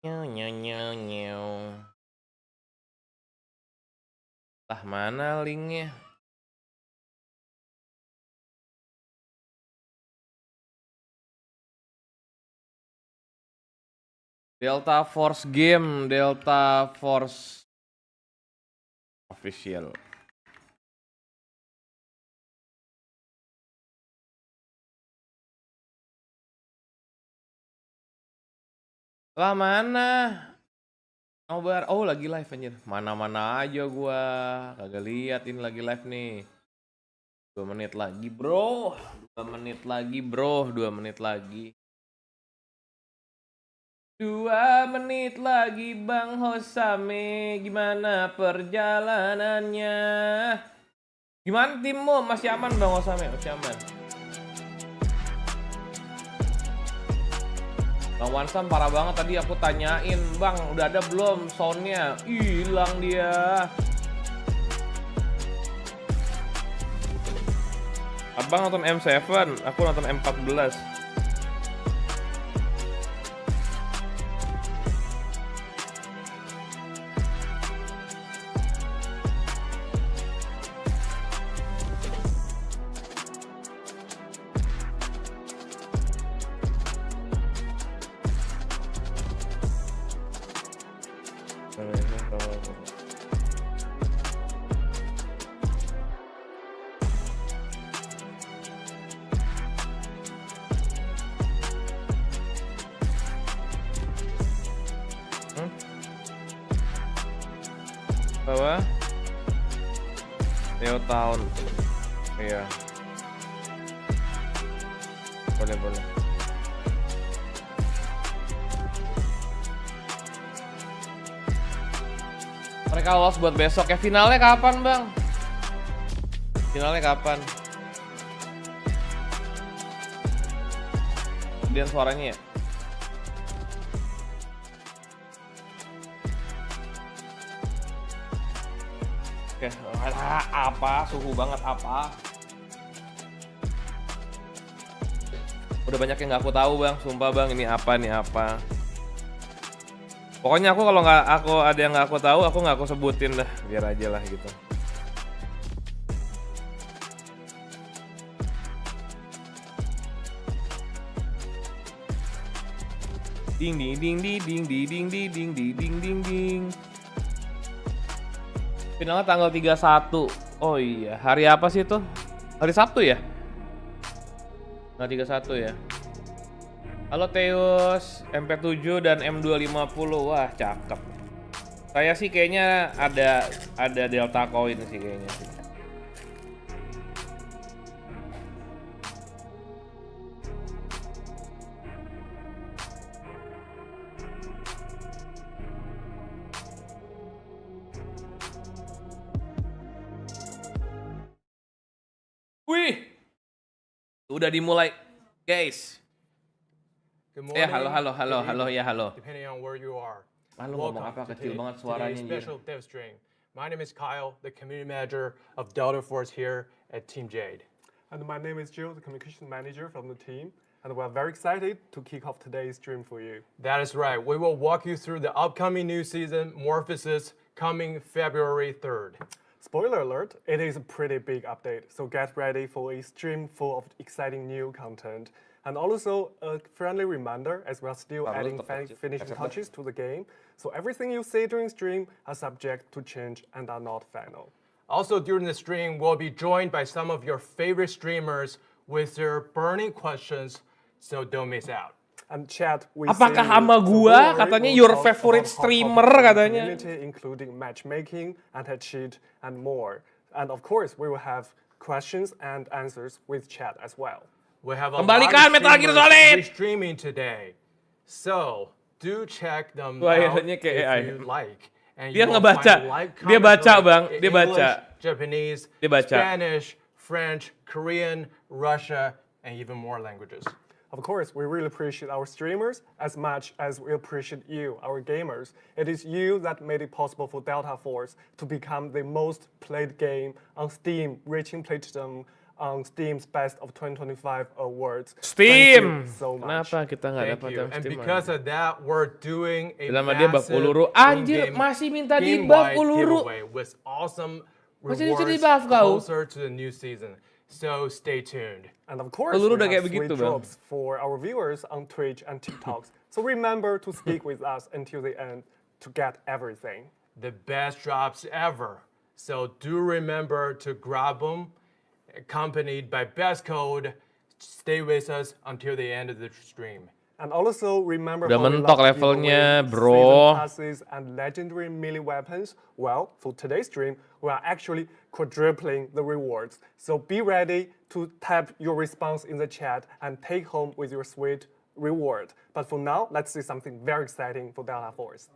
Nyew nyew nyew nyew. Lah mana linknya? Delta Force game, Delta Force official. Lah mana? Nobar. Oh, lagi live anjir. Mana-mana aja gua. Kagak lihat ini lagi live nih. 2 menit lagi, Bro. 2 menit lagi, Bro. 2 menit lagi. 2 menit lagi, Bang Hosame. Gimana perjalanannya? Gimana timmu? Masih aman, Bang Hosame? Masih aman. Bang Wansam parah banget tadi aku tanyain, Bang udah ada belum soundnya? Hilang dia. Abang nonton M7, aku nonton M14. Apa? Leo tahun. Iya. Boleh. Mereka lolos buat besok ya. Finalnya kapan, Bang? Finalnya kapan? Kemudian suaranya ya? Oke, apa? Suhu banget apa? Udah banyak yang nggak aku tahu, Bang. Sumpah, Bang, ini apa? Pokoknya aku kalau nggak ada yang nggak aku tahu, aku nggak aku sebutin dah, biar aja lah gitu. Ding. Finalnya tanggal 31. Oh iya, hari apa sih itu? Hari Sabtu ya? Nah, 31 ya. Halo Teus, MP7 dan M250. Wah, cakep. Saya sih kayaknya ada Delta Coin sih kayaknya sih. Wih, udah dimulai, guys. Good morning. Halo ya, halo. Depending on where you are. Halo, ngomong apa kecil banget suaranya. Special dev stream. My name is Kyle, the community manager of Delta Force here at Team Jade. And my name is Jill, the communication manager from the team. And we're very excited to kick off today's stream for you. That is right. We will walk you through the upcoming new season, Morphosis, coming February 3rd. Spoiler alert, it is a pretty big update, so get ready for a stream full of exciting new content. And also a friendly reminder, as we're still adding finishing touches to the game, so everything you see during stream are subject to change and are not final. Also during the stream, we'll be joined by some of your favorite streamers with their burning questions, so don't miss out. And chat, apakah sama gua katanya your favorite streamer katanya, including matchmaking, anti-cheat, and more. And of course, we will have questions and answers with chat as well. We have a lot of streamers streaming today, so do check them out if you like. And dia ngebaca, dia baca bang, dia baca Japanese, Spanish, French, Korean, Russia, and even more languages. Of course, we really appreciate our streamers as much as we appreciate you, our gamers. It is you that made it possible for Delta Force to become the most played game on Steam, reaching platinum on Steam's Best of 2025 awards. Steam. Thank you so much. Kenapa kita nggak Thank dapat you. yang And Steam? because of that, we're doing a Dalam dia buff massive uluru. Anjir, in-game masih minta di buff game-wide uluru. giveaway with awesome Masih bisa rewards di buff kau. closer to the new season. So stay tuned. And of course, Uluru we udah have kayak sweet begitu, Bang. drops for our viewers on Twitch and TikToks. So remember to stick with us until the end to get everything. The best drops ever. So do remember to grab them, accompanied by best code. Stay with us until the end of the stream. And also remember Udah how we mentok love to give levelnya, away bro. season passes and legendary melee weapons. Well, for today's stream, we are actually quadrupling the rewards. So be ready to type your response in the chat and take home with your sweet reward. But for now, let's see something very exciting for Delta Force.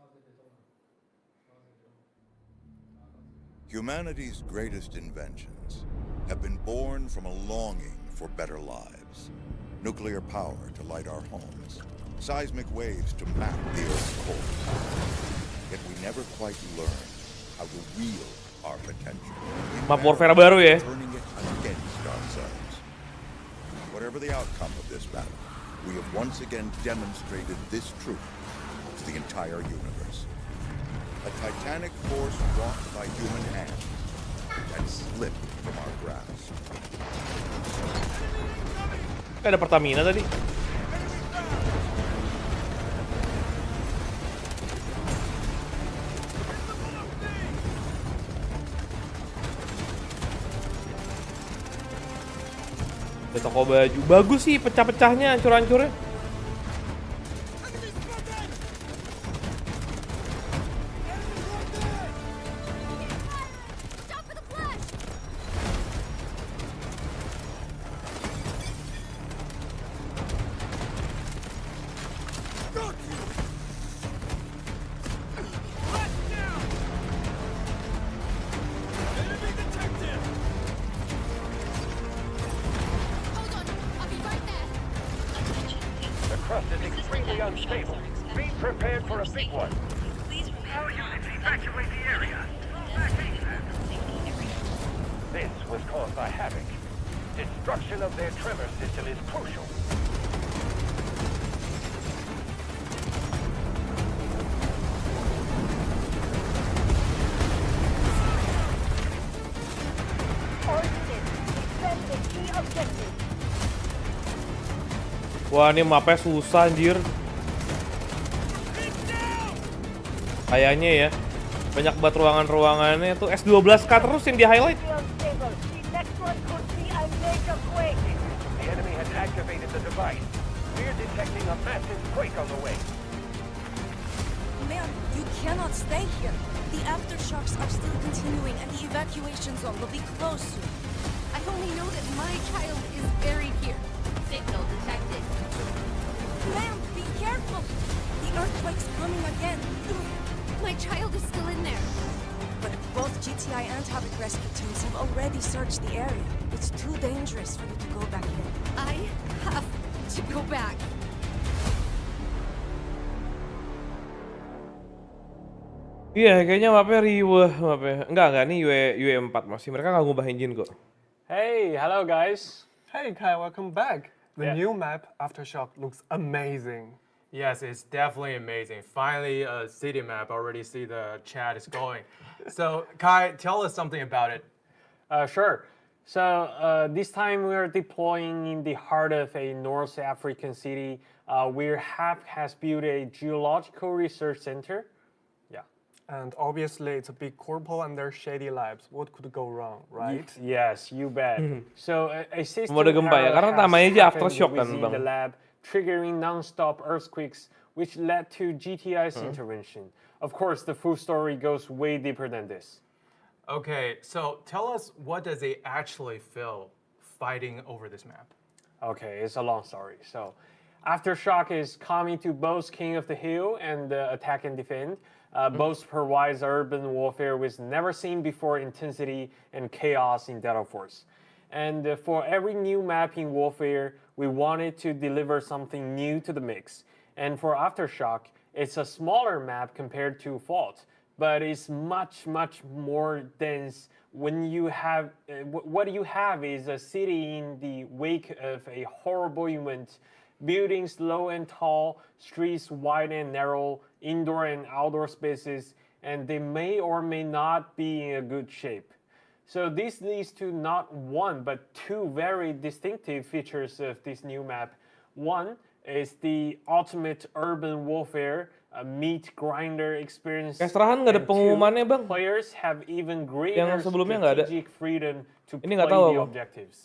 Humanity's greatest inventions have been born from a longing for better lives. Nuclear power to light our homes, seismic waves to map the Earth's course. Yet we never quite learned how to wield our potential. Map Warfare baru ya. Turning it against ourselves. Whatever the outcome of this battle, we have once again demonstrated this truth to the entire universe. A titanic force wrought by human hands that slipped from our grasp. Ada Pertamina tadi. Ada toko baju. Bagus sih pecah-pecahnya, hancur-hancurnya. Crust is extremely unstable. Be prepared for a big one. All units evacuate the area. This was caused by havoc. Destruction of their tremor system is crucial. All units, defend the key objective. Wah, ini mapnya susah anjir. Kayaknya ya. Banyak banget ruangan-ruangannya tuh S12K terus yang di-highlight. Unstable. The next one could be a major quake. The enemy has activated the device. We're detecting a massive quake on the way. Ma'am, you cannot stay here. The aftershocks are still continuing and the evacuation zone will be closed soon. I only know that my child is buried here. Signal detected. Ma'am, be careful! The earthquake's coming again. My child is still in there. But both GTI and Havoc rescue teams have already searched the area. It's too dangerous for you to go back in. I have to go back. Iya, kayaknya mapnya riweh mapnya. Enggak, ini UE4 masih. Mereka nggak ngubah engine kok. Hey, hello guys. Hey Kai, welcome back. The Yeah. new map, Aftershock, looks amazing. Yes, it's definitely amazing. Finally, a city map. Already see the chat is going. So, Kai, tell us something about it. Sure. So this time we are deploying in the heart of a North African city where HAP has built a geological research center. Yeah. And obviously, it's a big corpo and their shady labs. What could go wrong, right? Yes, you bet. So a system Mau ada gempa ya? error Karena has namanya aja happened aftershock kan, within Bang. the lab, triggering non-stop earthquakes, which led to GTI's intervention. Of course, the full story goes way deeper than this. Okay, so tell us, what does it actually feel fighting over this map? Okay, it's a long story. So, Aftershock is coming to both King of the Hill and Attack and Defend. Both provides urban warfare with never seen before intensity and chaos in Delta Force. And for every new map in Warfare, we wanted to deliver something new to the mix. And for Aftershock, it's a smaller map compared to Fault, but it's much more dense. When you have what you have is a city in the wake of a horrible event, buildings low and tall, streets wide and narrow, indoor and outdoor spaces, and they may or may not be in a good shape. So this leads to not one but two very distinctive features of this new map. One is the ultimate urban warfare, a meat grinder experience. Kestrahan nggak ada And pengumumannya, two, Bang. players have even greater Yang sebelumnya nggak ada. strategic freedom to Ini play nggak tahu the aku. objectives.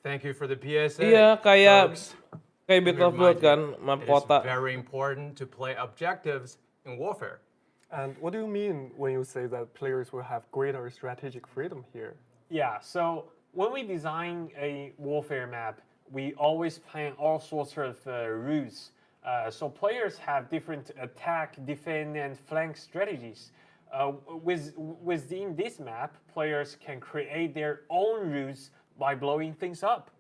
Thank you for the PSA. Iya, kayak folks. kayak Let me Battlefield remind kan, you, map it is kota. very important to play objectives in warfare. And what do you mean when you say that players will have greater strategic freedom here? Yeah, so when we design a warfare map, we always plan all sorts of routes. So players have different attack, defend, and flank strategies. Within this map, players can create their own routes by blowing things up.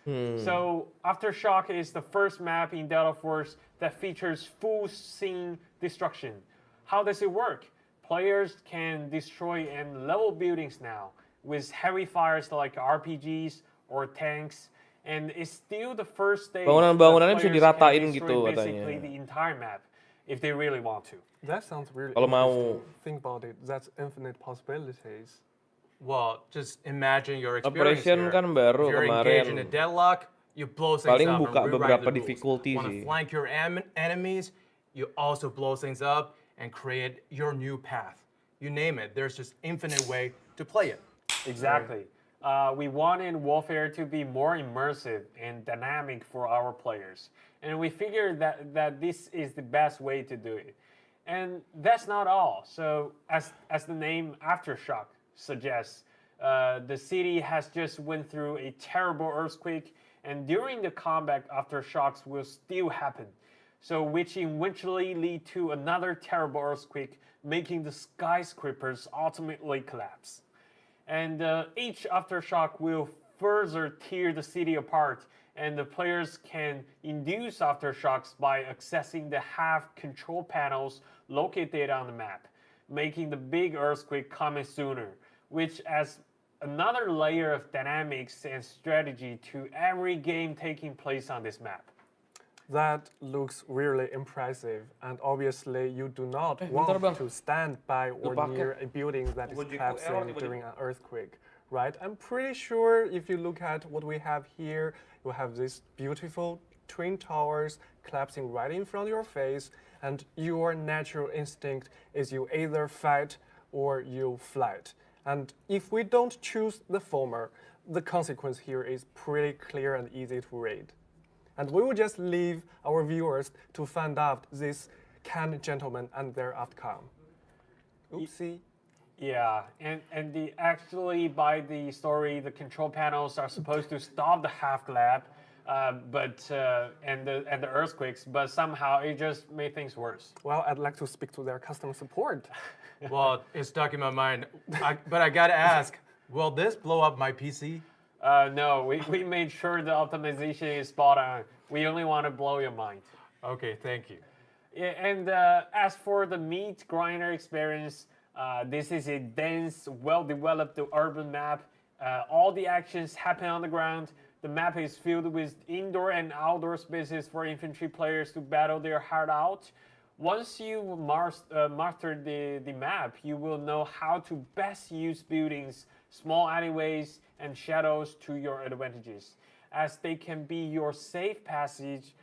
So Aftershock is the first map in Delta Force that features full scene destruction. How does it work? Players can destroy and level buildings now with heavy fires like RPGs or tanks, and it's still the first stage. Bangunan-bangunannya bisa Players diratain can gitu destroy katanya. basically the entire map if they really want to. That sounds really Kalau mau. interesting. Think about it. That's infinite possibilities. Well, just imagine your experience Operation here. kan baru If you're kemarin. engaged in a deadlock, you blow things Paling up buka and rewrite beberapa the rules. difficulty Want sih. to flank your enemies, you also blow things up and create your new path. You name it. There's just infinite way to play it. Exactly. We wanted warfare to be more immersive and dynamic for our players, and we figured that this is the best way to do it. And that's not all. So, as the name Aftershock suggests, the city has just went through a terrible earthquake, and during the combat, aftershocks will still happen. So, which eventually lead to another terrible earthquake, making the skyscrapers ultimately collapse. And each aftershock will further tear the city apart, and the players can induce aftershocks by accessing the half control panels located on the map, making the big earthquake coming sooner, which adds another layer of dynamics and strategy to every game taking place on this map. That looks really impressive, and obviously you do not bentar, Bang. want to stand by or pakai. near a building that is Gojek collapsing error tiba-tiba. during an earthquake, right? I'm pretty sure if you look at what we have here, you have these beautiful twin towers collapsing right in front of your face, and your natural instinct is you either fight or you flight. And if we don't choose the former, the consequence here is pretty clear and easy to read. And we will just leave our viewers to find out these kind gentlemen and their outcome. Oopsie. Yeah, and the actually by the story, the control panels are supposed to stop the half collapse, and the earthquakes, but somehow it just made things worse. Well, I'd like to speak to their customer support. Well, it's stuck in my mind. But I gotta ask, will this blow up my PC? No, we made sure the optimization is spot on. We only want to blow your mind. Okay, thank you. Yeah, and as for the meat grinder experience, this is a dense, well-developed urban map. All the actions happen on the ground. The map is filled with indoor and outdoor spaces for infantry players to battle their heart out. Once you master the map, you will know how to best use buildings, small alleyways, and shadows to your advantages, as they can be your safe passage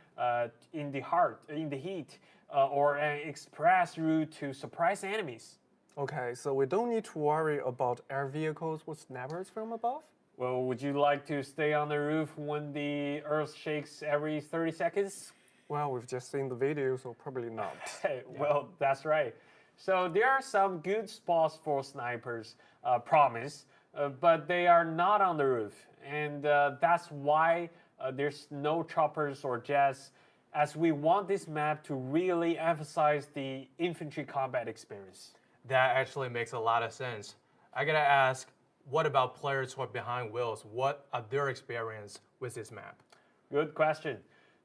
in the heat, or an express route to surprise enemies. Okay, so we don't need to worry about air vehicles with snipers from above? Well, would you like to stay on the roof when the earth shakes every 30 seconds? Well, we've just seen the video, so probably not. Well, that's right. So there are some good spots for snipers, promise, but they are not on the roof. And that's why there's no choppers or jets, as we want this map to really emphasize the infantry combat experience. That actually makes a lot of sense. I gotta ask, what about players who are behind wheels? What are their experience with this map? Good question.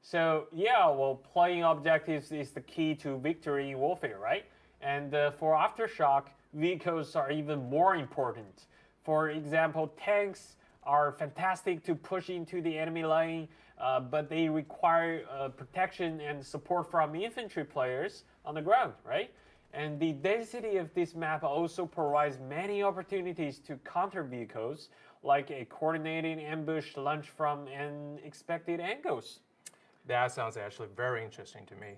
So yeah, well, playing objectives is the key to victory in warfare, right? And for Aftershock, vehicles are even more important. For example, tanks are fantastic to push into the enemy line, but they require protection and support from infantry players on the ground, right? And the density of this map also provides many opportunities to counter vehicles, like a coordinated ambush launched from unexpected angles. That sounds actually very interesting to me.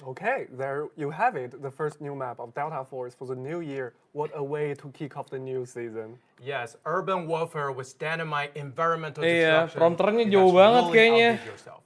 Okay, there you have it, the first new map of Delta Force for the new year. What a way to kick off the new season. Yes, urban warfare with dynamite, environmental Iya, destruction. prompternya You jauh guys banget really kayaknya. outdid yourself.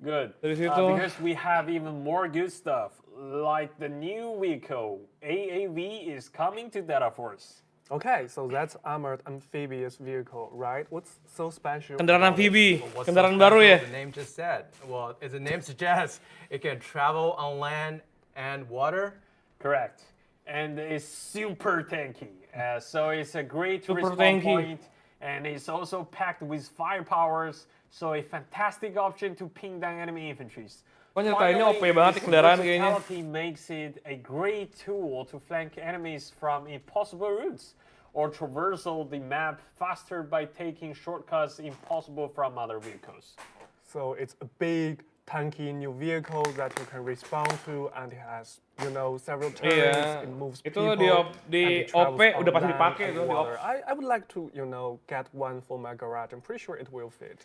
Good. Dari situ. Because we have even more good stuff, like the new vehicle, AAV, is coming to Delta Force. Okay, so that's armored amphibious vehicle, right? What's so special? Kendaraan about it? amfibi, What's so kendaraan baru special? ya. The name just said. Well, as the name suggests, it can travel on land and water. Correct. And it's super tanky. So it's a great Super respawn tanky. point, and it's also packed with firepowers, so a fantastic option to ping down enemy infantries. Kok nyertainnya OP banget nih its kendaraan kayaknya. versatility makes it a great tool to flank enemies from impossible routes, or traversal the map faster by taking shortcuts impossible from other vehicles. So it's a big, tanky new vehicle that you can respond to, and it has, you know, several turns. Iya, It moves itu people. di and it travels OP on udah pasti land dipakai and tuh di water. OP. I would like to, you know, get one for my garage. I'm pretty sure it will fit.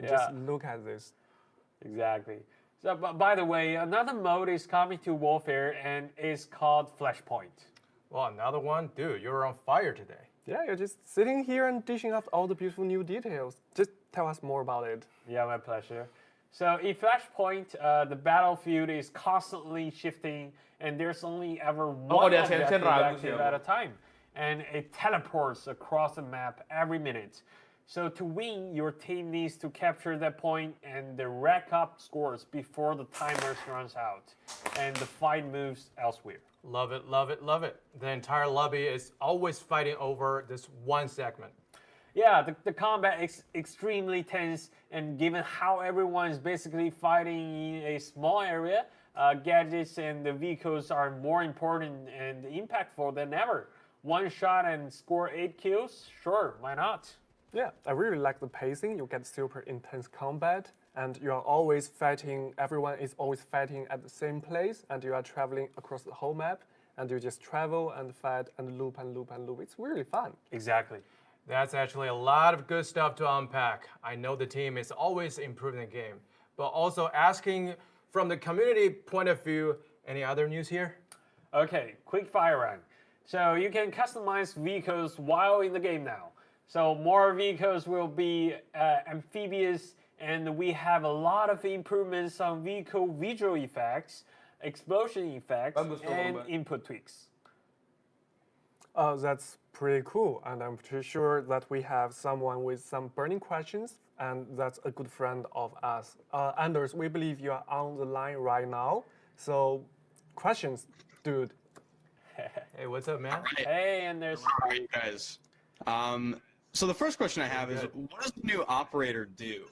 Just look at this. Exactly. So, by the way, another mode is coming to Warfare, and it's called Flashpoint. Well, another one? Dude, you're on fire today. Yeah, you're just sitting here and dishing out all the beautiful new details. Just tell us more about it. Yeah, my pleasure. So in Flashpoint, the battlefield is constantly shifting, and there's only ever one di objective Ascension ragu sih active aku. at a time, and it teleports across the map every minute. So to win, your team needs to capture that point and rack up scores before the timer runs out, and the fight moves elsewhere. Love it, love it, love it. The entire lobby is always fighting over this one segment. Yeah, the combat is extremely tense, and given how everyone is basically fighting in a small area, gadgets and the vehicles are more important and impactful than ever. One shot and score 8 kills? Sure, why not? Yeah, I really like the pacing. You get super intense combat, and you are always fighting. Everyone is always fighting at the same place, and you are traveling across the whole map, and you just travel and fight and loop and loop and loop. It's really fun. Exactly. That's actually a lot of good stuff to unpack. I know the team is always improving the game, but also asking from the community point of view, any other news here? Okay, quick fire round. So you can customize vehicles while in the game now. So more vehicles will be amphibious, and we have a lot of improvements on vehicle visual effects, explosion effects, and input tweaks. That's pretty cool, and I'm pretty sure that we have someone with some burning questions, and that's a good friend of us. Anders, we believe you are on the line right now. So, questions, dude. Hey, what's up, man? Hey, and there's... How are you guys? So the first question I have is, what does the new operator do?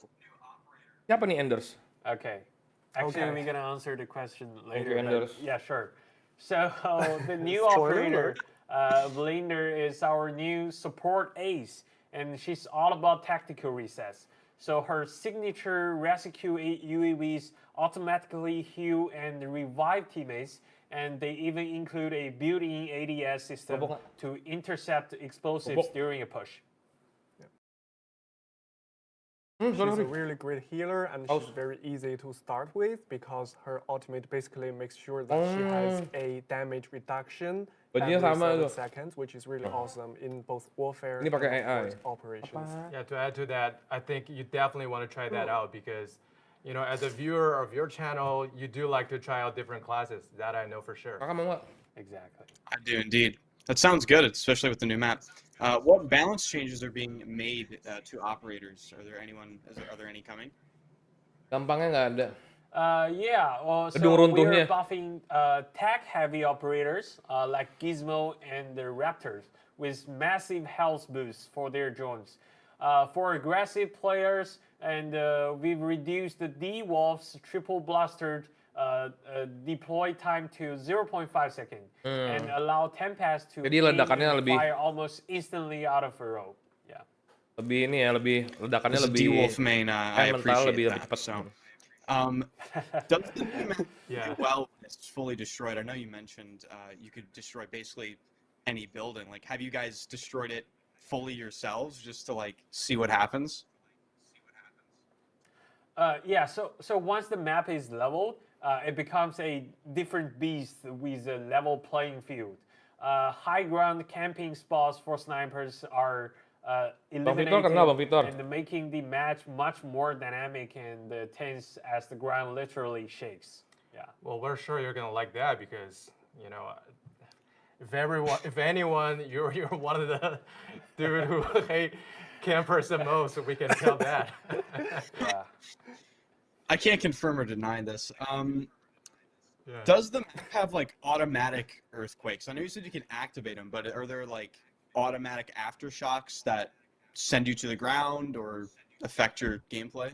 Siapa nih Anders? Okay. Actually, Okay. we're going to answer the question later. you, but Anders. yeah, sure. So the new Spoiler operator, alert. Blinder, is our new support ace, and she's all about tactical recess. So her signature rescue UAVs automatically heal and revive teammates, and they even include a built-in ADS system to intercept explosives during a push. She's a really great healer, and she's very easy to start with because her ultimate basically makes sure that she has a damage reduction every sama 7 tuh. seconds, which is really awesome in both warfare Ini and pakai of AI. course, operations. Yeah, to add to that, I think you definitely want to try that out because, you know, as a viewer of your channel, you do like to try out different classes. That I know for sure. Kakak mau nggak? Exactly. I do indeed. That sounds good, especially with the new map. What balance changes are being made to operators? Are there any coming? Gampangnya nggak ada. Yeah, well, so Gedung we are runtuhnya. buffing tech-heavy operators like Gizmo and the Raptors with massive health boosts for their drones. For aggressive players, and we've reduced the D-Wolf's triple blastered deploy time to 0.5 second and allow 10 pass to Jadi aim ledakannya and lebih- fire almost instantly out of a row. Yeah. Lebih ini ya, lebih ledakannya As a lebih D-Wolf main, I mental appreciate lebih that. cepat. So, does the new map Yeah. do well when it's fully destroyed? I know you mentioned you could destroy basically any building. Like, have you guys destroyed it fully yourselves just to like see what happens? Yeah, so once the map is leveled, it becomes a different beast with a level playing field. High ground camping spots for snipers are eliminated, kenal, Bang Victor? and making the match much more dynamic and tense as the ground literally shakes. Yeah. Well, we're sure you're gonna like that because you know, if anyone, you're one of the dude who hate campers the most, so we can tell that. Yeah. I can't confirm or deny this. Yeah. Does the map have like automatic earthquakes? I know you said you can activate them, but are there like automatic aftershocks that send you to the ground or affect your gameplay?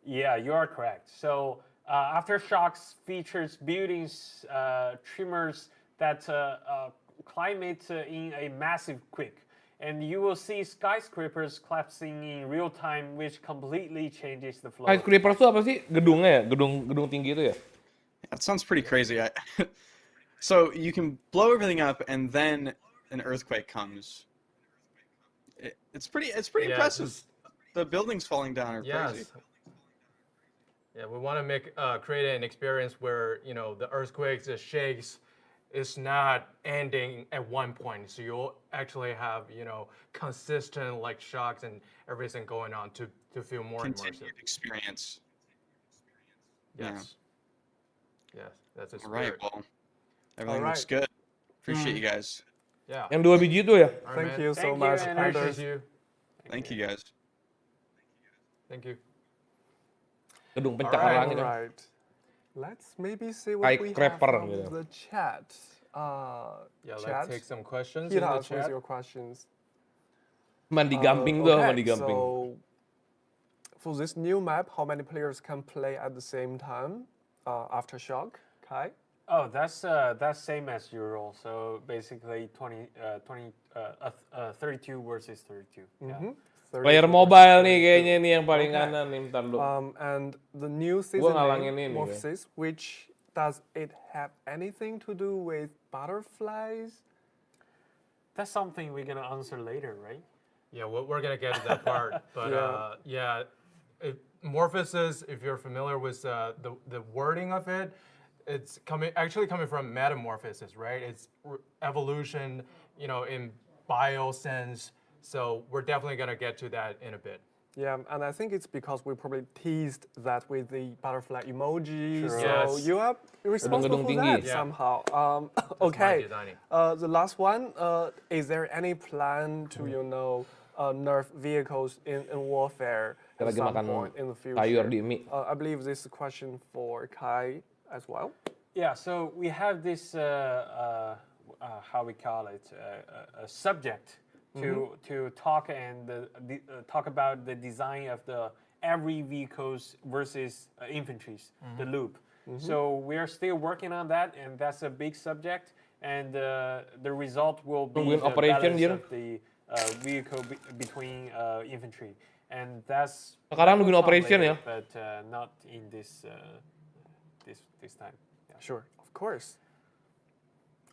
Yeah, you are correct. So Aftershocks features buildings, tremors that climate in a massive quake. And you will see skyscrapers collapsing in real time, which completely changes the flow. Skyscraper itu apa sih? Gedungnya ya? Gedung tinggi itu ya? That sounds pretty crazy. So you can blow everything up, and then an earthquake comes. It's pretty Yeah, impressive. The buildings falling down are crazy. Yeah, we want to create an experience where the earthquakes, the shakes, is not ending at one point. So you'll actually have consistent like shocks and everything going on to feel more Continued immersive. experience. Yes. Yes, that's the All right. spirit. Well, everything All looks right. good. Appreciate you guys. Yeah. Yang 2 biji itu ya? All right, Thank man. you so Thank you, much, and Anders. Appreciate you. Thank you guys. Thank you. Gedung pencakar Alright, langit. ya. Right. Let's maybe see what Kayak we have crapper from gitu. the chat. Yeah, Chat. let's take some questions Hit in the us with chat. your questions. Mandi gamping tuh, Okay, mandi gamping. So for this new map, how many players can play at the same time? Aftershock, Kai? Oh, that's same as usual. So basically 32 versus 32. Yeah. Player mobile nih kayaknya nih yang paling kanan nih, bentar dulu. And the new season ngalangin name, ini, Morpheus, which does it have anything to do with butterflies? That's something we're gonna answer later, right? Yeah, we're gonna get to that part, but Morphosis, if you're familiar with the wording of it, it's actually coming from metamorphosis, right? It's evolution, in bio sense. So we're definitely gonna get to that in a bit. Yeah, and I think it's because we probably teased that with the butterfly emoji. Sure. So Yes. you are responsible Gedung for tinggi. that Yeah. somehow. my Okay, designing. the last one, is there any plan to, nerf vehicles in warfare Kita at lagi some makan point in the future? sayur di mie. I believe this is a question for Kai as well. Yeah. So we have this how we call it a subject to talk and talk about the design of the every vehicles versus infantries, the loop. So we are still working on that, and that's a big subject. And the result will be Tungguin the operation, balance Jir. of the vehicle between infantry, and that's Sekarang that will nungguin come operation later, ya. but not in this time. Yeah. Sure, of course.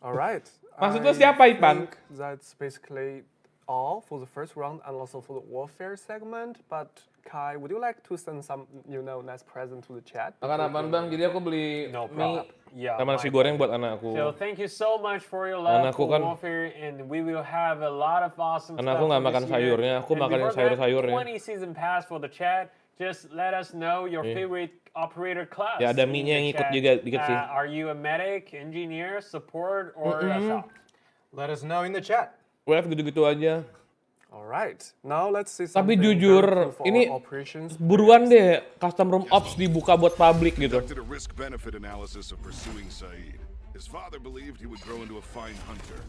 All right. Maksudnya I siapa, Ipan? think that's basically all for the first round and also for the warfare segment. But Kai, would you like to send some, nice present to the chat? Makan apaan bang? Jadi aku beli No mie problem. Yeah. sama nasi my goreng pleasure. buat anakku. So thank you so much for your love Anakku for kan- warfare, and we will have a lot of awesome Anakku stuff nggak for makan this year. sayurnya, aku And makan before that, sayur-sayurnya. 20 season pass for the chat. Just let us know your favorite operator class. Ya, ada in mie-nya the yang ikut chat. juga dikit sih. Are you a medic, engineer, support, or a shop? Let us know in the chat. Well, gitu-gitu aja. All right. Now let's see Tapi something jujur, very cool for ini our operations. buruan deh custom room ops dibuka buat publik gitu. Conducted a risk-benefit analysis of pursuing Saeed. His father believed he would grow into a fine hunter,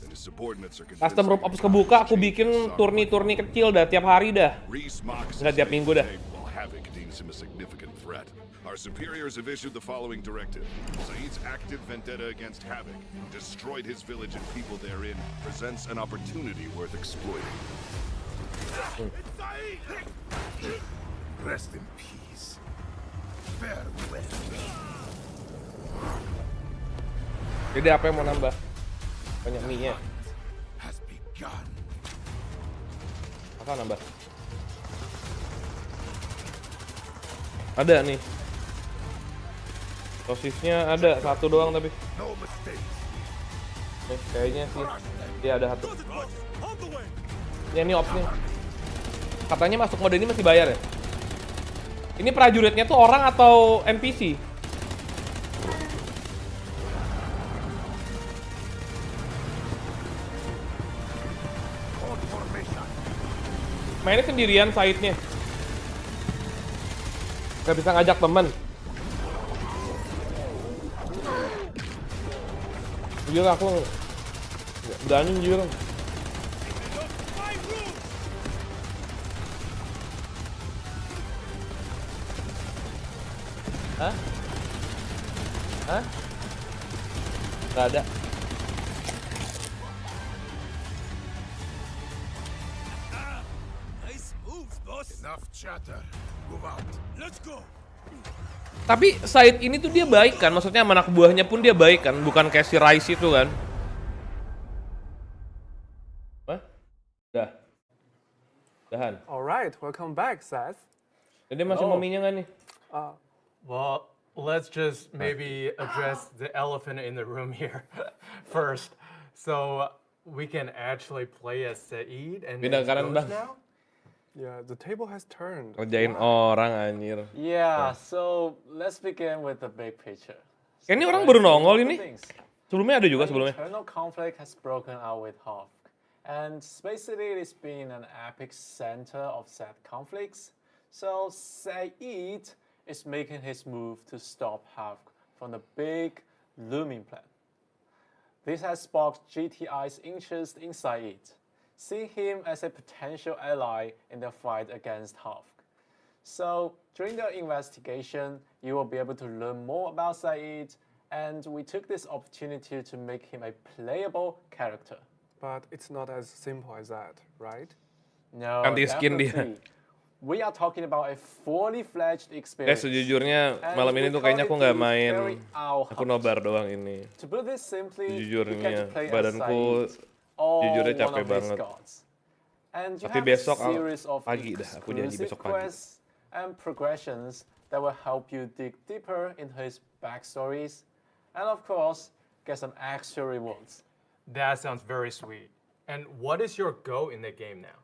and his subordinates are convinced. Custom room ops kebuka, aku bikin turni-turni kecil dah tiap hari dah. Reese mocks Nggak tiap minggu dah. will Havoc deems him a significant threat. Our superiors have issued the following directive. Saeed's active vendetta against Havoc, destroyed his village and people therein, presents an opportunity worth exploiting. Rest in peace. Farewell. Jadi apa yang mau nambah? Banyak mie-nya. Has begun. Apa nambah? Ada nih. Sosisnya ada satu doang tapi. No mistakes. Kayaknya sih. Dia ada satu. Ya ini ops nih. Katanya masuk mode ini masih bayar ya? Ini prajuritnya tuh orang atau NPC? Mainnya sendirian side-nya. Gak bisa ngajak temen. Jujur aku gak berani jujur. Hah? Hah? Gak ada. Enough chatter. Move out. Let's go. Tapi Said ini tuh dia baik kan, maksudnya sama anak buahnya pun dia baik kan, bukan kayak si Rice itu kan. Hah? Dahan. Alright, welcome back, Seth. Jadi masih mau minyak nggak nih? Well, let's just maybe address the elephant in the room here first. So we can actually play as Saeed and Pindah kanan, Bang. now? Yeah, the table has turned. Kerjain orang anjir. Yeah, so let's begin with the big picture. Ini orang baru nongol ini. Sebelumnya ada juga sebelumnya. Internal conflict has broken out with Hoth, and basically it's been an epic center of said conflicts. So Saeed is making his move to stop Hoth from the big looming plan. This has sparked GTI's interest in Saeed, seeing him as a potential ally in the fight against Hoth. So during the investigation, you will be able to learn more about Saeed, and we took this opportunity to make him a playable character. But it's not as simple as that, right? No, Ganti skin dia. definitely. We are talking about a fully fledged experience. Sejujurnya malam ini tuh kayaknya aku nggak main. Aku nobar doang ini. To put this simply, Sejujurnya badanku jujurnya capek banget. Tapi besok pagi dah, aku janji besok pagi. And progressions that will help you dig deeper into his backstories, and of course, get some extra rewards. That sounds very sweet. And what is your goal in the game now?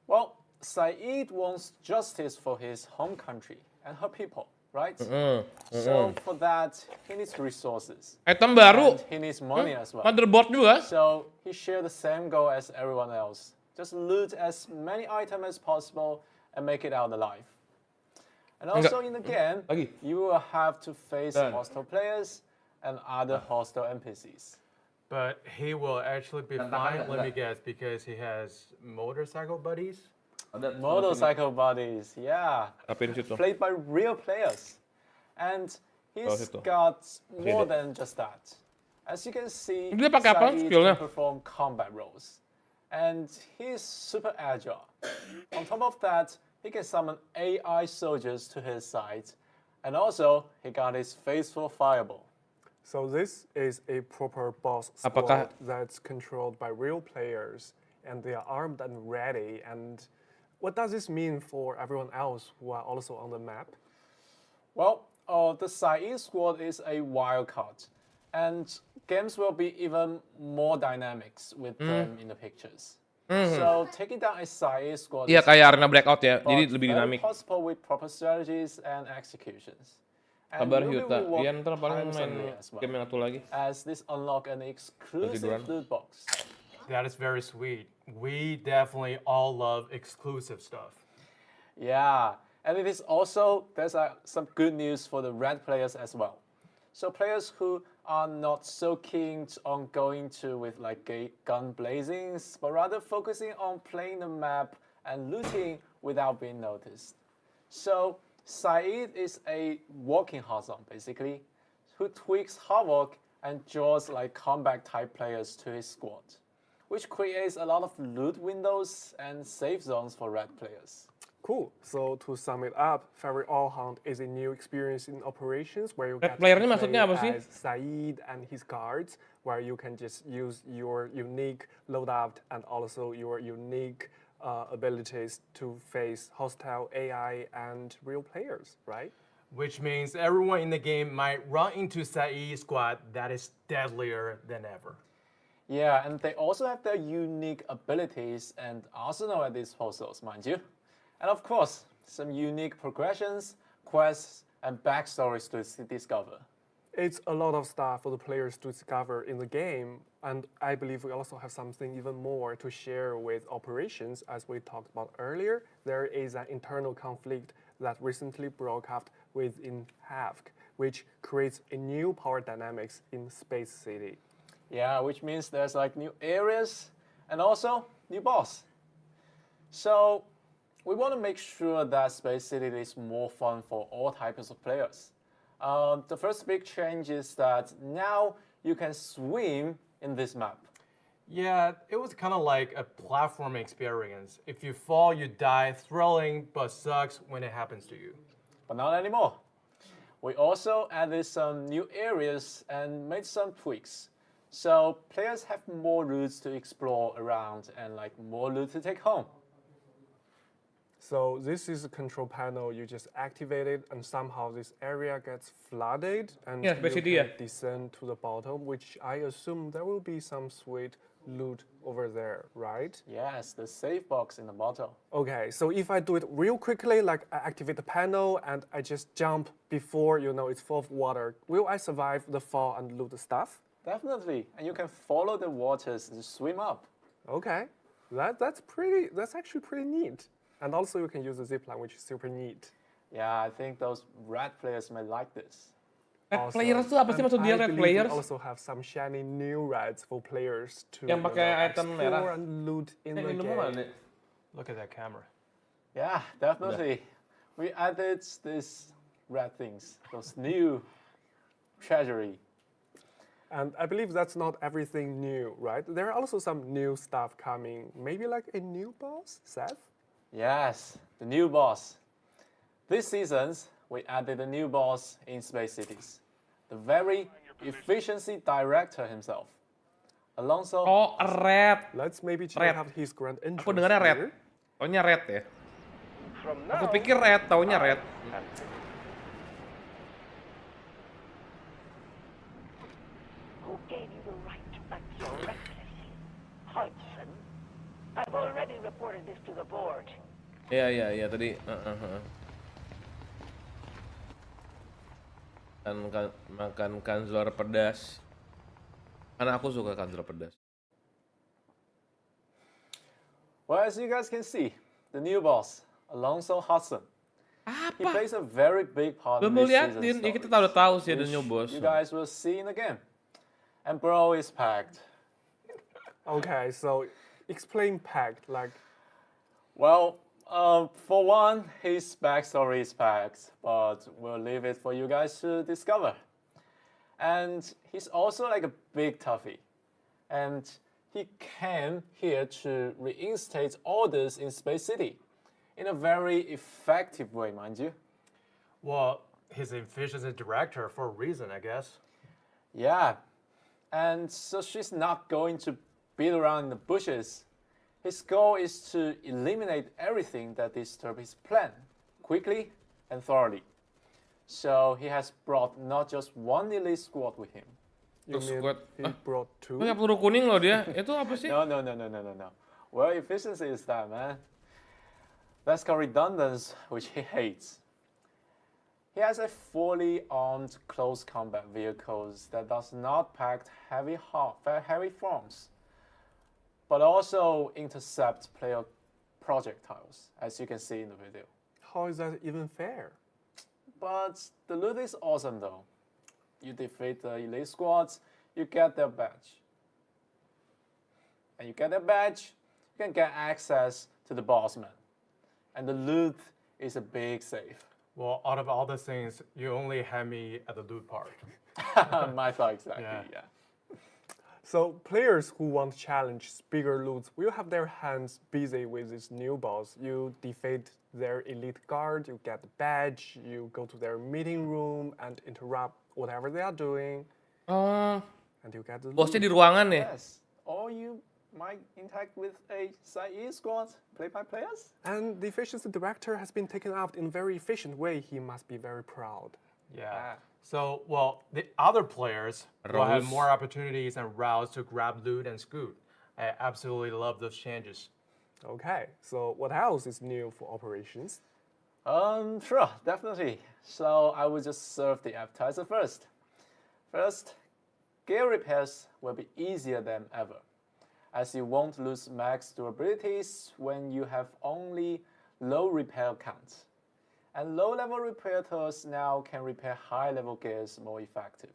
Well, Saeed wants justice for his home country and her people, right? So for that, he needs resources. Item baru. And he needs money as well. Motherboard juga. So he shared the same goal as everyone else. Just loot as many items as possible and make it out alive. And also in the game, you will have to face hostile players and other hostile NPCs. But he will actually be fine, let me guess, because he has motorcycle buddies? Motorcycle buddies, yeah. Played by real players. And he's got more than just that. As you can see, Saeed can perform combat roles. And he's super agile. On top of that, he can summon AI soldiers to his side. And also, he got his faithful fireball. So this is a proper boss squad that's controlled by real players, and they are armed and ready. And what does this mean for everyone else who are also on the map? Well, the Saeed squad is a wild card, and games will be even more dynamics with them in the pictures. So taking down a Saeed squad is kayak Arena Breakout ya, jadi lebih dinamik. Possible with proper strategies and executions. Kabar Hyuta, dia ntar paling main game yang satu lagi. As this unlock an exclusive loot box. That is very sweet. We definitely all love exclusive stuff. Yeah, and it is also, there's some good news for the red players as well. So players who are not so keen on going to with like gun blazings, but rather focusing on playing the map and looting without being noticed. So Saeed is a walking Hazan, basically, who tweaks Havoc and draws like combat type players to his squad, which creates a lot of loot windows and safe zones for red players. Cool. So to sum it up, Fairy All Hunt is a new experience in operations where you Red get player to ini maksudnya apa sih? play as Saeed and his guards, where you can just use your unique loadout and also your unique abilities to face hostile AI and real players, right? Which means everyone in the game might run into Saeed's squad that is deadlier than ever. Yeah, and they also have their unique abilities and arsenal at disposals, mind you. And of course, some unique progressions, quests, and backstories to discover. It's a lot of stuff for the players to discover in the game, and I believe we also have something even more to share with operations. As we talked about earlier, there is an internal conflict that recently broke out within Havoc, which creates a new power dynamics in Space City. Yeah, which means there's like new areas and also new boss. So we want to make sure that Space City is more fun for all types of players. The first big change is that now you can swim in this map. Yeah, it was kind of like a platform experience. If you fall, you die, thrilling, but sucks when it happens to you. But not anymore. We also added some new areas and made some tweaks. So players have more routes to explore around and like more loot to take home. So this is a control panel, you just activate it and somehow this area gets flooded and Yeah, you basically, can yeah. descend to the bottom, which I assume there will be some sweet loot over there, right? Yes, the save box in the bottom. Okay, so if I do it real quickly, like I activate the panel and I just jump before it's full of water, will I survive the fall and loot the stuff? Definitely, and you can follow the waters and swim up. Okay, that's actually pretty neat. And also you can use the zipline, which is super neat. Yeah, I think those red players may like this. Red players tuh apa sih maksud dia I red believe we players? also have some shiny new reds for players to Yang pakai item explore merah. and loot in the Ini game. mana nih? Look at that camera. Yeah, definitely. We added these red things, those new treasury. And I believe that's not everything new, right? There are also some new stuff coming. Maybe like a new boss, Seth? Yes, the new boss. This season, we added a new boss in Space Cities. The very efficiency director himself. Alonso. Oh, red. Let's maybe check Red. out his grand entrance. Aku dengarnya red. here. Taunya red ya. From Aku now, pikir red, taunya red. Who gave you the right to act so recklessly? Hudson? I've already reported this to the board. Iya tadi. Makan kanzler pedas. Karena aku suka kanzler pedas. Well, as you guys can see, the new boss, Alonso Hudson. He Apa? plays a very big part in Belum this liatin, season's ya kita story, udah tahu sih ada which new boss. You guys will see in the game. And bro is packed. Okay, so explain packed, like Well, for one, his backstory is packed, but we'll leave it for you guys to discover. And he's also like a big toughie. And he came here to reinstate orders in Space City in a very effective way, mind you. Well, he's an efficiency director for a reason, I guess. Yeah, and so she's not going to beat around in the bushes. His goal is to eliminate everything that disturbs his plan, quickly and thoroughly. So he has brought not just one elite squad with him. you mean squad. he brought two? Pakai peluru kuning loh dia. Itu apa sih? No. Well, efficiency is that, man. That's called redundance, which he hates. He has a fully armed close combat vehicles that does not pack heavy forms, but also intercept player projectiles, as you can see in the video. How is that even fair? But the loot is awesome though. You defeat the elite squads, you get their badge. And you get their badge, you can get access to the boss man. And the loot is a big save. Well, out of all the things, you only had me at the loot part. My thought exactly, Yeah. yeah. So players who want to challenge bigger loots will have their hands busy with this new boss. You defeat their elite guard, you get the badge, you go to their meeting room and interrupt whatever they are doing, Oh, and you get the bosnya di loot. ruangan ya? Yes, or you might interact with a side squad played by players. And the efficiency director has been taken out in a very efficient way. He must be very proud. Yeah. So, well, the other players will have Rose. more opportunities and routes to grab loot and scoot. I absolutely love those changes. Okay, so what else is new for operations? Sure, definitely. So I will just serve the appetizer first. First, gear repairs will be easier than ever, as you won't lose max durabilities when you have only low repair count. And low-level repair tools now can repair high-level gears more effective.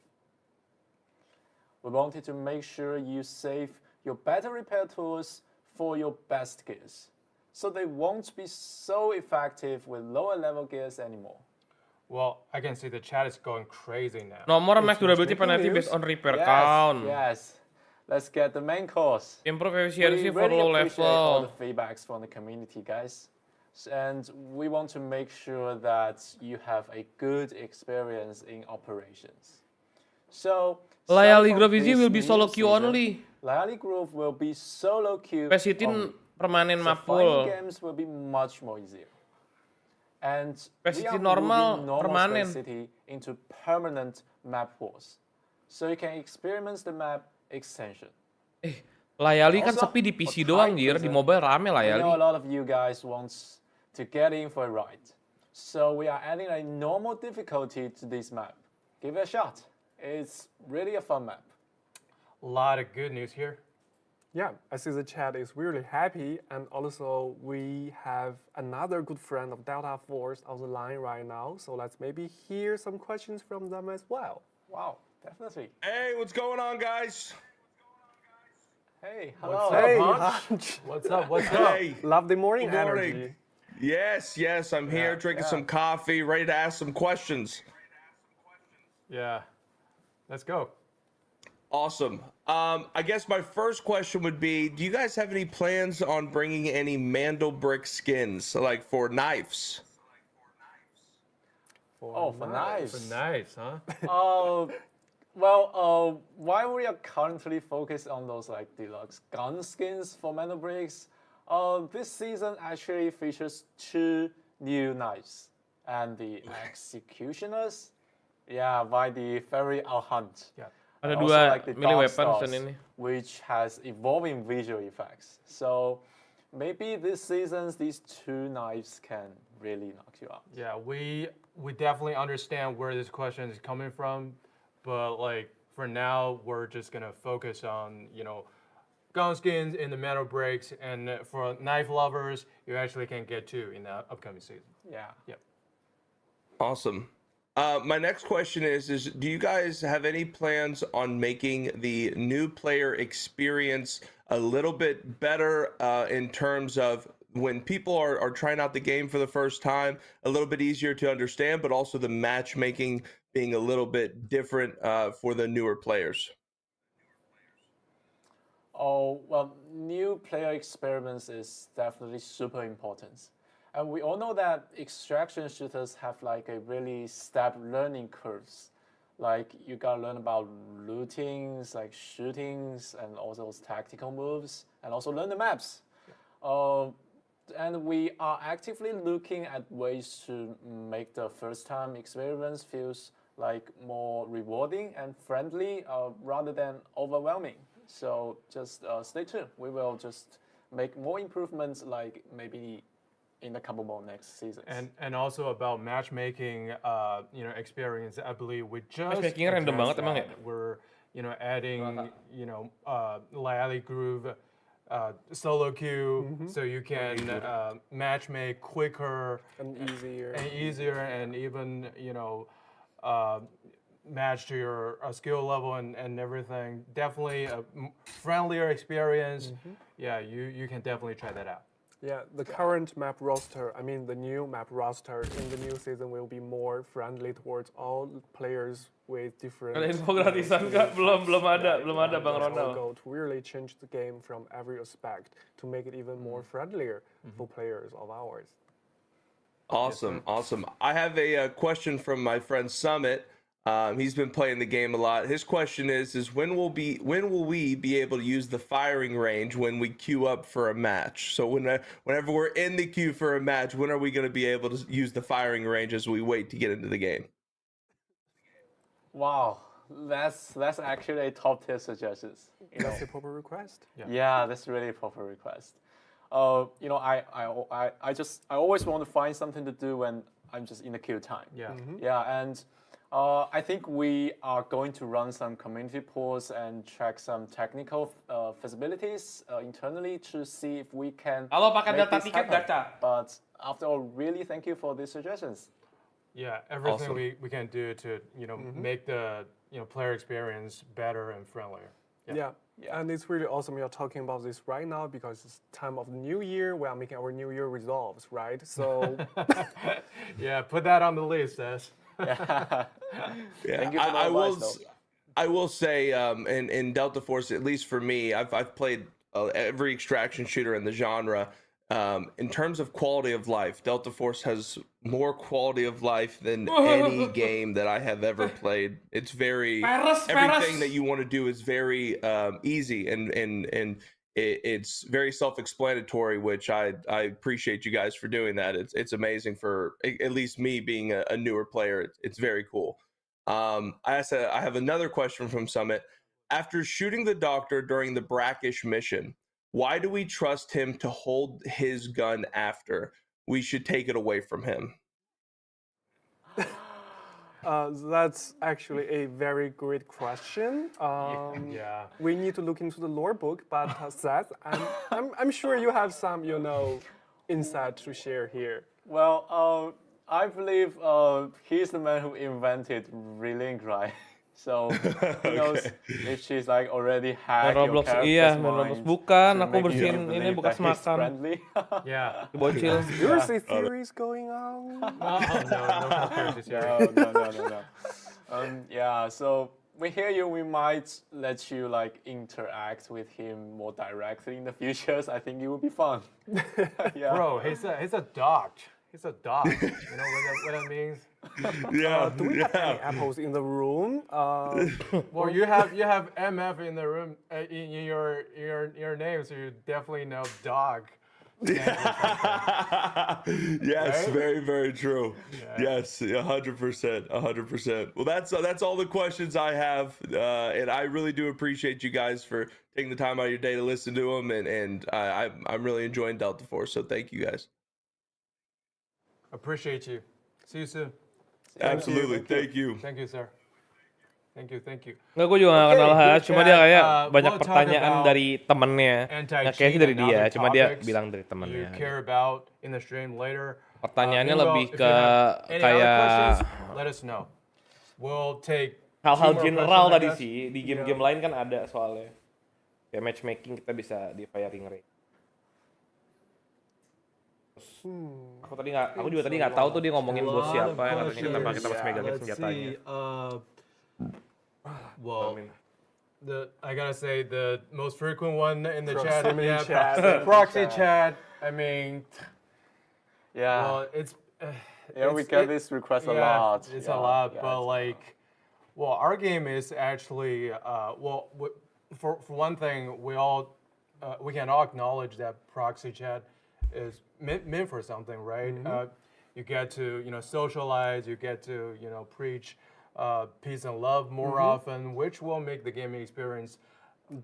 We wanted to make sure you save your better repair tools for your best gears, so they won't be so effective with lower-level gears anymore. Well, I can see the chat is going crazy now. Nomor max durability making penalty news. based on repair count. Yes. Let's get the main course. Improve efficiency We for really low appreciate all level. the feedbacks from the community, guys. And we want to make sure that you have a good experience in operations. So, Layali some Grove from Easy will be this solo new queue season, only. Layali Grove will be solo queue Pesitin only. permanen So fighting mapul. games will be much more easier. And Space we City are normal, moving normal permanen. Space City into permanent map wars. So you can experiment the map extension. Layali kan Also, sepi di PC for doang, Thai jir. Di prison, mobile rame I know a Layali. lot of you guys want to get in for a ride. So we are adding a normal difficulty to this map. Give it a shot. It's really a fun map. A lot of good news here. Yeah, I see the chat is really happy, and also we have another good friend of Delta Force on the line right now. So let's maybe hear some questions from them as well. Wow, definitely. Hey, what's going on, guys? Hey, What's hello. up, Hey, Hunch? Hunch. What's up? What's up? Hey, Love the morning good morning. energy. Yes, I'm here drinking some coffee, ready to ask some questions. Yeah. Let's go. Awesome. I guess my first question would be, do you guys have any plans on bringing any Mandel brick skins, like for knives? Oh, for knives. For knives, huh? While we are currently focused on those like deluxe gun skins for Mana Bricks, this season actually features 2 new knives. And the Executioners, by the Fairy Hunt. Yeah. Ada Also dua like the melee Dark weapons Stars, dan ini. which has evolving visual effects. So maybe this season these 2 knives can really knock you out. Yeah, we definitely understand where this question is coming from, but like for now we're just gonna focus on gun skins in the metal breaks, and for knife lovers you actually can get 2 in the upcoming season. Yeah. Yep. Awesome. My next question is do you guys have any plans on making the new player experience a little bit better in terms of when people are trying out the game for the first time, a little bit easier to understand, but also the matchmaking being a little bit different for the newer players? Oh, well, new player experiments is definitely super important. And we all know that extraction shooters have like a really steep learning curves. Like you gotta learn about lootings, like shootings, and all those tactical moves, and also learn the maps. And we are actively looking at ways to make the first time experiments feels like more rewarding and friendly rather than overwhelming. So just stay tuned. We will just make more improvements, like maybe in a couple more next seasons. And also about matchmaking, experience. I believe we just Matchmaking random banget addressed emang ya? that. We're adding Layali Groove solo queue, so you can match make quicker And easier. and even match to your skill level and everything. Definitely a friendlier experience. Yeah, you can definitely try that out. Yeah, the current map roster, I mean the new map roster in the new season will be more friendly towards all players with different. Ada info gratisan kak? Belum ada Bang That's our Ronald. goal to really change the game from every aspect to make it even more friendlier for players of ours. Awesome. I have a question from my friend Summit. He's been playing the game a lot. His question is when will we be able to use the firing range when we queue up for a match? So whenever we're in the queue for a match, when are we going to be able to use the firing range as we wait to get into the game? Wow, that's actually a top tier suggestion. That's a proper request. Yeah, that's really a proper request. I always want to find something to do when I'm just in the queue time. And I think we are going to run some community polls and check some technical feasibilities internally to see if we can. Halo, pakai make data this tiket happen. gacha. But after all, really thank you for these suggestions. Yeah, everything Awesome. we can do to make the player experience better and friendlier. Yeah. And it's really awesome you're talking about this right now because it's time of the new year. We are making our new year resolves, right? So yeah, put that on the list, Des. Yeah, Thank you for the advice, I will say, in Delta Force, at least for me, I've played every extraction shooter in the genre. In terms of quality of life, Delta Force has more quality of life than any game that I have ever played. It's very everything that you want to do is very easy and it's very self-explanatory, which I appreciate you guys for doing that. It's amazing for at least me being a newer player. It's very cool. I have another question from Summit. After shooting the doctor during the brackish mission, why do we trust him to hold his gun after? We should take it away from him. That's actually a very great question. We need to look into the lore book, but Seth, I'm sure you have some, insight to share here. Well, I believe he's the man who invented relink, right? So he knows if she's like already hacked your Roblox, character's iya, main mind Roblox. Bukan, to aku make you bersihin believe ini bekas that he's makan. friendly. Yeah. Bocil. Conspiracy theories going on? No conspiracy theory. No. So we hear you. We might let you like interact with him more directly in the future. So I think it will be fun. Yeah. Bro, he's a dog. He's a dog. You know what that means? Yeah. Do we have any apples in the room? Well, you have MF in the room in your name, so you definitely know dog. Yes, Right? very, very true. Yes, 100%, 100%. Well, that's all the questions I have, and I really do appreciate you guys for taking the time out of your day to listen to them, and I'm really enjoying Delta Force. So thank you guys. Appreciate you. See you soon. Absolutely, thank you. Thank you, sir. Thank you. Nggak, gue juga nggak kenal Has, cuma dia kayak banyak we'll talk pertanyaan about dari temennya. Nah, kayaknya sih dari and dia, other cuma dia topics bilang dari you temennya. care about in the stream later. Pertanyaannya Meanwhile, lebih if you ke have any other kayak questions, let us know. We'll take hal-hal 2 more general questions, I tadi guess. sih. Di game-game lain kan ada soalnya. Kayak matchmaking kita bisa di firing rate. Aku juga tadi nggak tahu tuh dia ngomongin bos siapa yang katanya kita pas megangin senjatanya. Well, I gotta say the most frequent one in the Proximity chat, chat. proxy chat. I mean, Yeah. well, it's We get this request a lot. It's Yeah, a lot, yeah, but it's a like, well, our game is actually for one thing, we can all acknowledge that proxy chat is meant for something, right? You get to socialize, you get to preach peace and love more often, which will make the gaming experience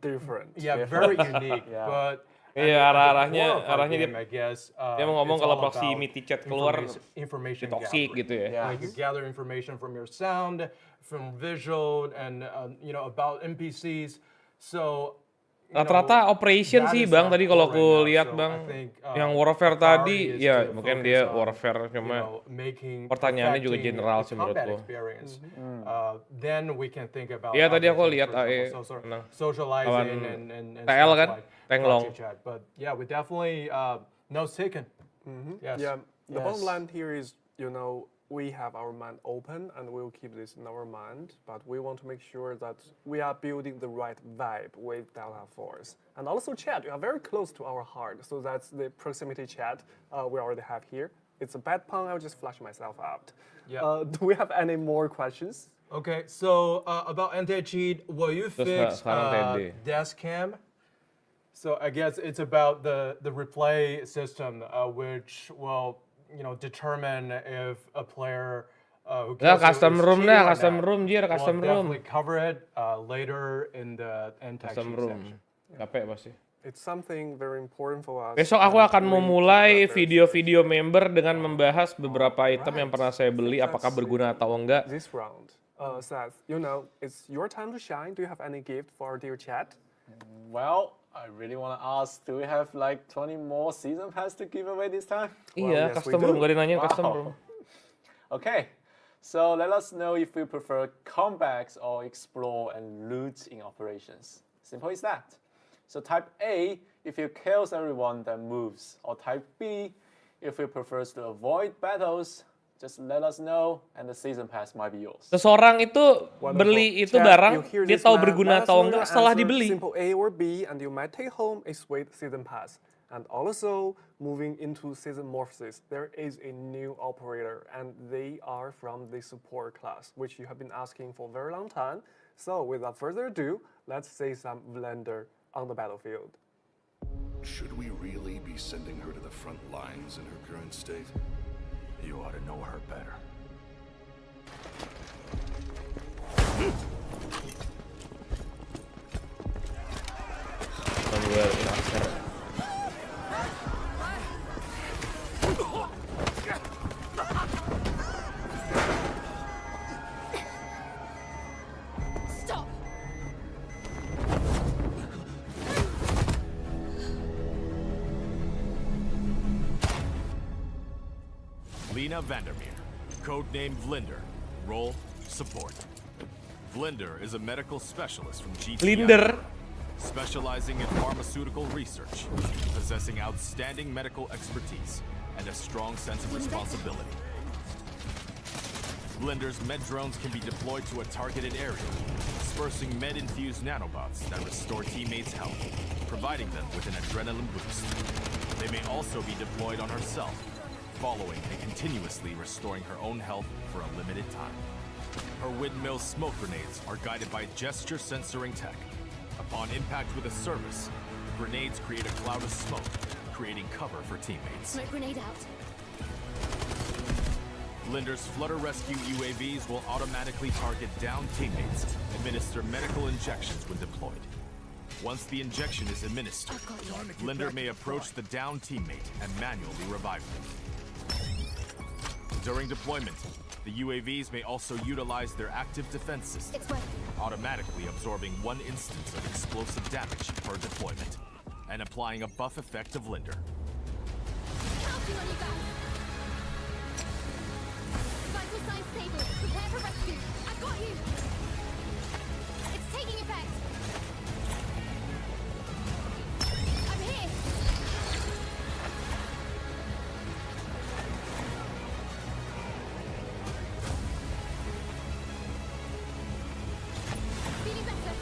Different. very unique. Yeah. But Iya, at the arahnya core of our dia game, I guess, dia mau ngomong it's kalau all about proximity chat keluar information toxic gathering. gitu ya. Yeah. Like you gather information from your sound, from visual, and about NPCs. So Rata-rata operation that sih is Bang our tadi kalau core aku right now. lihat So Bang. I think, Yang warfare the priority tadi is ya to mungkin focus dia on, warfare cuma pertanyaannya juga general sih menurutku. experience. Then we can think about Iya, tadi aku other things, lihat for AE example, menang. socializing Lawan and TL stuff kan? like Tenglong. proxy chat. But yeah, we definitely No, it's taken. Yes. Yeah, the Yes. bottom line here is, we have our mind open and we'll keep this in our mind, but we want to make sure that we are building the right vibe with Delta Force. And also chat, you are very close to our heart, so that's the proximity chat we already have here. It's a bad pun, I'll just flush myself out. Yeah. Do we have any more questions? Okay, so about anti-cheat, will you fix sekarang TD. desk cam? So I guess it's about the replay system, which will determine if a player who Ya, kills you custom is room cheating dah, or custom not. room, Jir, We'll custom room. definitely cover it later in the anti-cheat Custom room. section. Capek pasti. It's something very important for us. Besok aku and akan we memulai keep that very video-video member dengan membahas beberapa item yang pernah saya beli, Right. apakah berguna atau enggak. This round, Seth, it's your time to shine. Do you have any gift for our dear chat? Well, I really want to ask, do we have like 20 more season pass to give away this time? Iya, yes, we custom room, do. gak ada nanya Wow. custom room. Okay, so let us know if you prefer comebacks or explore and loot in operations. Simple as that. So type A if you kills everyone that moves, or type B if you prefers to avoid battles. Just let us know, and the season pass might be yours. Seseorang itu beli itu Chat, barang, you hear dia this tahu man, berguna let us atau know enggak your setelah answer, dibeli. Simple A or B, and you might take home a sweet season pass. And also, moving into season morphosis, there is a new operator, and they are from the support class, which you have been asking for a very long time. So, without further ado, let's see some Blender on the battlefield. Should we really be sending her to the front lines in her current state? You ought to know her better. Stop! Lena Vandermeer, codenamed Vlinder. Role, support. Vlinder is a medical specialist from GTI, Vlinder. specializing in pharmaceutical research, possessing outstanding medical expertise, and a strong sense of responsibility. Vlinder's med drones can be deployed to a targeted area, dispersing med-infused nanobots that restore teammates' health, providing them with an adrenaline boost. They may also be deployed on herself, following and continuously restoring her own health for a limited time. Her windmill smoke grenades are guided by gesture censoring tech. Upon impact with a service, grenades create a cloud of smoke, creating cover for teammates. Smoke grenade out. Blender's Flutter Rescue UAVs will automatically target downed teammates, administer medical injections when deployed. Once the injection is administered, Blender may approach the downed teammate and manually revive them. During deployment, the UAVs may also utilize their active defense system, automatically absorbing 1 instance of explosive damage per deployment, and applying a buff effect to Blender. Counting on you guys. Vital signs stable. Prepare for rescue. I've got you. It's taking effect. I'm here. Feeling better.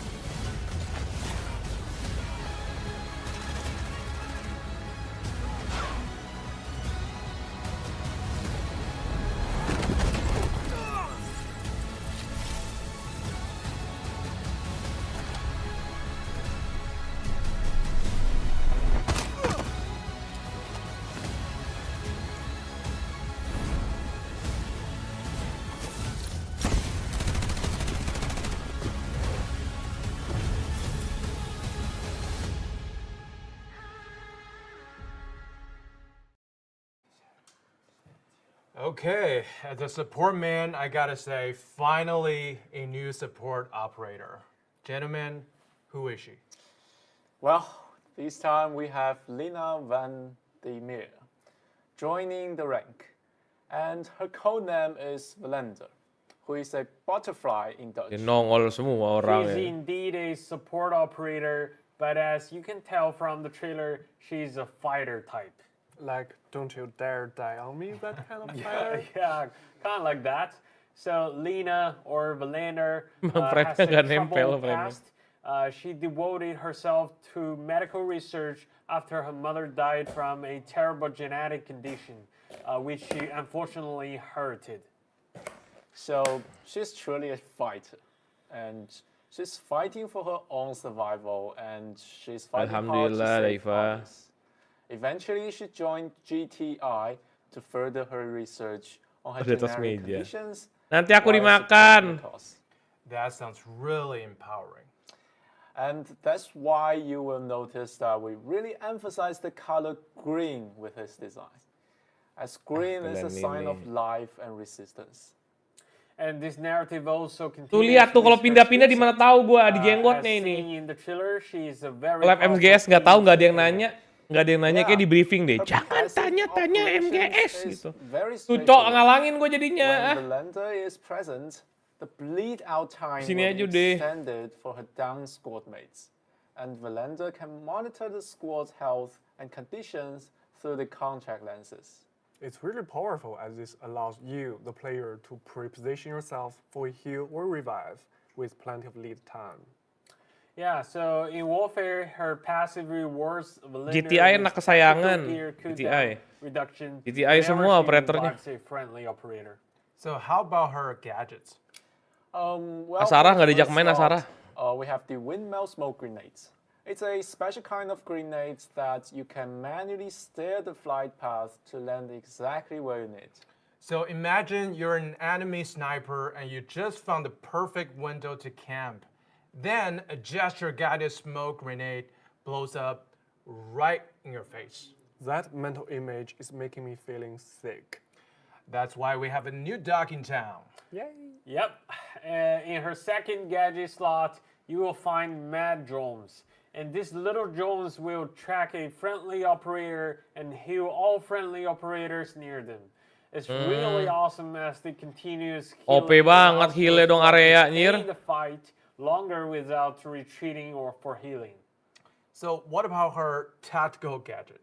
Okay, as a support man, I gotta say, finally a new support operator. Gentlemen, who is she? Well, this time we have Lena Vandermeer joining the rank, and her codename is Vlinder, who is a butterfly in Dutch. Nongol semua orang She's ya. indeed a support operator, but as you can tell from the trailer, she's a fighter type. Like, don't you dare die on me, that kind of Yeah, fighter? yeah, kind of like that. So Lena or Valander Frame-nya has a nggak nempel troubled frame-nya. past. She devoted herself to medical research after her mother died from a terrible genetic condition, which she unfortunately inherited. So she's truly a fighter, and she's fighting for her own survival, and she's fighting hard to Alhamdulillah, save Daiva. others. Eventually, she joined GTI to further her research on her Di atas genetic meja. conditions. Nanti aku while dimakan. supporting the cause. That sounds really empowering. And that's why you will notice that we really emphasize the color green with his design, as green is a sign of life and resistance. And this narrative also continues. Tuh lihat tuh kalau with pindah-pindah her di mana tahu gua di skills. jenggotnya As ini. seen in the trailer, she is a very Lab powerful MGS nggak tahu, nggak ada yang female. nanya, nggak ada yang nanya kayak di briefing deh. Her Jangan passive tanya-tanya operations MGS is gitu. very Tuh cok straightforward. ngalangin gua jadinya. When Valander is present, the bleed out time Sini will aja be deh. extended for her down squad mates. And Valander can monitor the squad's health and conditions through the contact lenses. It's really powerful as this allows you, the player, to pre-position yourself for a heal or revive with plenty of lead time. Yeah, so in Warfare, her passive rewards Valander GTI with anak kesayangan. tactical gear cooldown GTI. reduction GTI whenever semua she operatornya. revives a friendly operator. So how about her gadgets? Well, Asara nggak for diajak main, start, Asara. we have the windmill smoke grenades. It's a special kind of grenade that you can manually steer the flight path to land exactly where you need. So imagine you're an enemy sniper and you just found the perfect window to camp. Then a gesture-guided smoke grenade blows up right in your face. That mental image is making me feeling sick. That's why we have a new dog in town. Yay! Yep. In her second gadget slot, you will find mad drones. And these little drones will track a friendly operator and heal all friendly operators near them. It's really awesome as the continuous OP healing banget allows heal-nya those dong to area, stay nyir. in the fight longer without retreating or for healing. So what about her tactical gadget?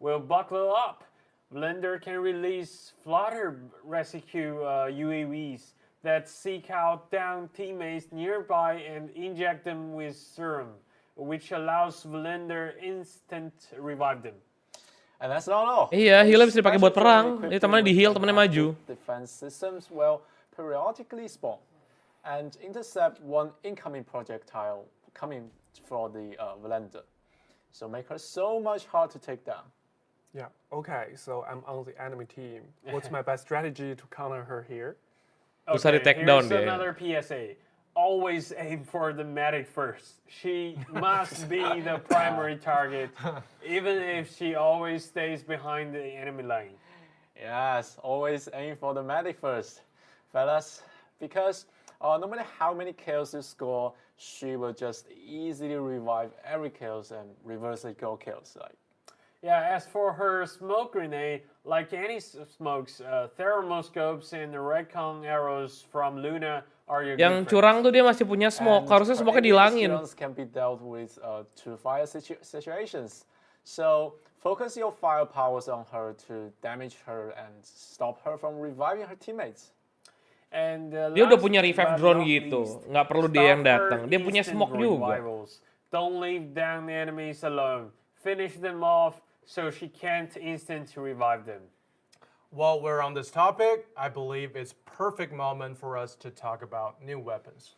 Well, buckle up. Blender can release flutter rescue UAVs that seek out down teammates nearby and inject them with serum, which allows Blender instant revive them. And that's not all. Iya, heal-nya bisa dipakai buat Special perang. drone Jadi equipped temannya di with heal, temannya maju. active defense systems will periodically spawn and intercept one incoming projectile coming for the Valender. So make her so much hard to take down. Yeah, okay, so I'm on the enemy team. What's my best strategy to counter her here? Terus ada take down here's dia. another PSA. Always aim for the medic first. She must be the primary target, even if she always stays behind the enemy line. Yes, always aim for the medic first, fellas, because no matter how many kills you score, she will just easily revive every kills and reverse the goal kills. Yeah, as for her smoke grenade, like any smokes, thermoscopes and the redcon arrows from Luna are your Yang good curang friends. tuh dia masih punya smoke. Harusnya her smoke-nya enemy dihilangin. skills can be dealt with through fire situations. So focus your fire powers on her to damage her and stop her from reviving her teammates. And Dia udah last punya revive but drone not gitu. least, Nggak perlu dia yang stop her datang. Dia punya instant smoke juga. revivals. Don't leave down the enemies alone. Finish them off so she can't instant revive them. While we're on this topic, I believe it's perfect moment for us to talk about new weapons.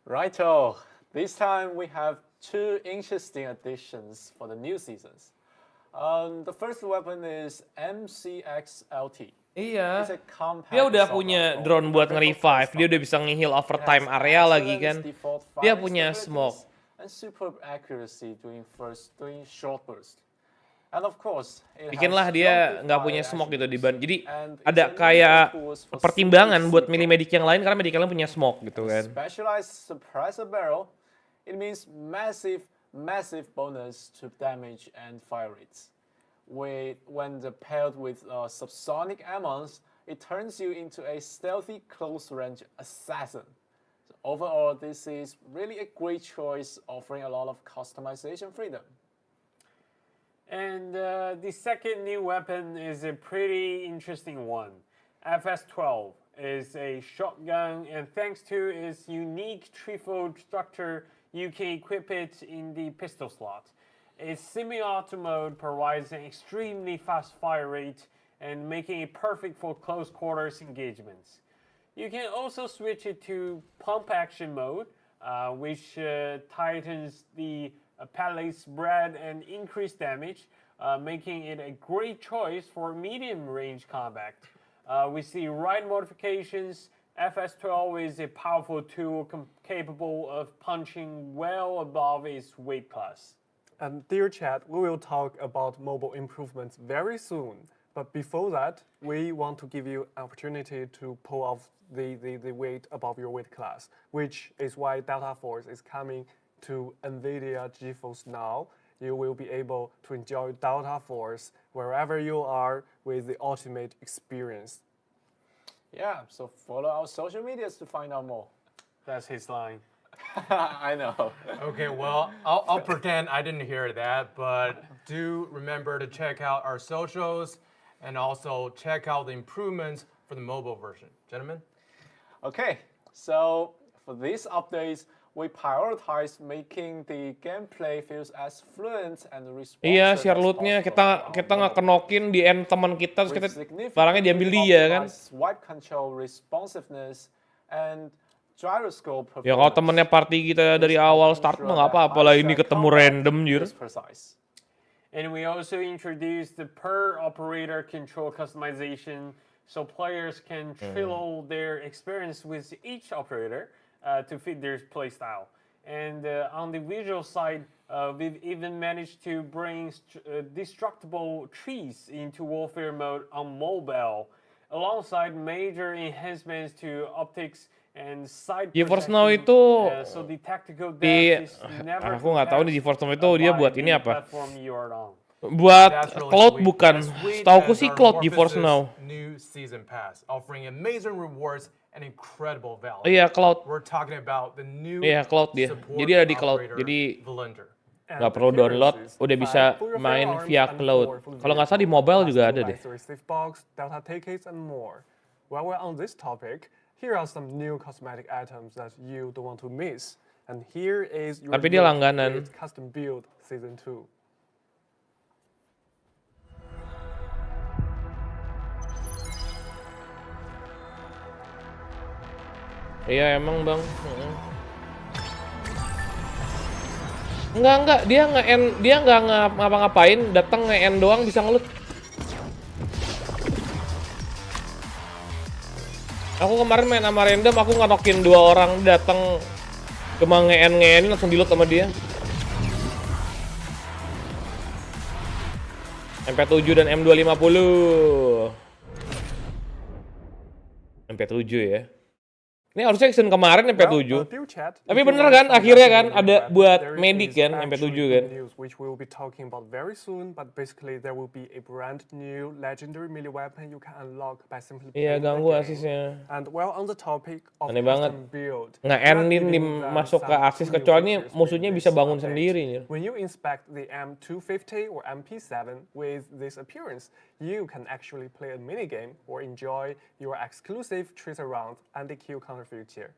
Righto. This time we have two interesting additions for the new seasons. The first weapon is MCXLT. Iya. It's a compact Dia udah assault punya rifle drone buat with nge-revive. Dia udah bisa nge-heal It overtime has area lagi excellent kan. default Dia firing punya stabilities smoke. and superb accuracy doing short burst. And of course, it Bikinlah has dia strong nggak fire punya smoke gitu di ban. Jadi and it's ada an kayak easy tools for pertimbangan serious buat support. milih medik yang lain karena medik yang lain punya smoke gitu kan. Specialized suppressor barrel, it means massive bonus to damage and fire rates. When paired with subsonic ammons, it turns you into a stealthy close-range assassin. So overall, this is really a great choice, offering a lot of customization freedom. And the second new weapon is a pretty interesting one. FS-12 is a shotgun, and thanks to its unique threefold structure, you can equip it in the pistol slot. Its semi-auto mode provides an extremely fast fire rate and making it perfect for close quarters engagements. You can also switch it to pump action mode, which tightens the pellet spread and increase damage, making it a great choice for medium range combat. With the right modifications, FS-12 is a powerful tool capable of punching well above its weight class. And dear chat, we will talk about mobile improvements very soon. But before that, we want to give you an opportunity to pull off the weight above your weight class, which is why Delta Force is coming to NVIDIA GeForce Now. You will be able to enjoy Delta Force wherever you are with the ultimate experience. Yeah, so follow our social medias to find out more. That's his line. I know. Okay, well, I'll pretend I didn't hear that, but do remember to check out our socials and also check out the improvements for the mobile version. Gentlemen? Okay, so for these updates, we prioritize making the gameplay feels as fluent and responsive. Iya, share loot-nya kita nggak kenokin di end teman kita, terus kita barangnya diambil dia kan. Swipe control responsiveness and gyroscope. Ya kalau temennya party kita dari awal start mah nggak apa-apa lah, ini ketemu random jir. And we also introduced the per operator control customization, so players can tailor their experience with each operator to fit their playstyle. And on the visual side, we've even managed to bring destructible trees into warfare mode on mobile, alongside major enhancements to optics and side GeForce Now itu so the tactical di aku nggak tahu di GeForce Now itu dia buat ini apa? Buat cloud bukan? Setauku sih cloud GeForce Now. New season pass offering amazing rewards and incredible value. Iya, cloud. We're talking about the new cloud dia. Jadi ada di cloud. Jadi nggak perlu download, udah bisa main via cloud. Kalau nggak salah di mobile juga ada deh. Delta tickets and more. While we're on this topic, here are some new cosmetic items that you don't want to miss. And here is your Tapi dia langganan. custom build season 2. Iya emang bang. Enggak, dia nggak ngapa-ngapain, datang nge-end doang bisa ngelut. Aku kemarin main sama random, aku nganokin 2 orang, datang cuma nge-end langsung di-loot sama dia. MP7 dan M250. MP7 ya. Ini harusnya season kemarin MP7. Tapi bener kan akhirnya kan ada buat medik kan MP7 kan. Which we will be talking about very soon, but basically there will be a brand new legendary melee weapon you can unlock by simply Iya, ganggu asisnya. And well on the topic of Aneh banget. build. Nge-endin masuk ke asis kecuali musuhnya bisa bangun sendiri. When you inspect the M250 or MP7 with this appearance, you can actually play a mini game or enjoy your exclusive tracer round and the kill counter feature.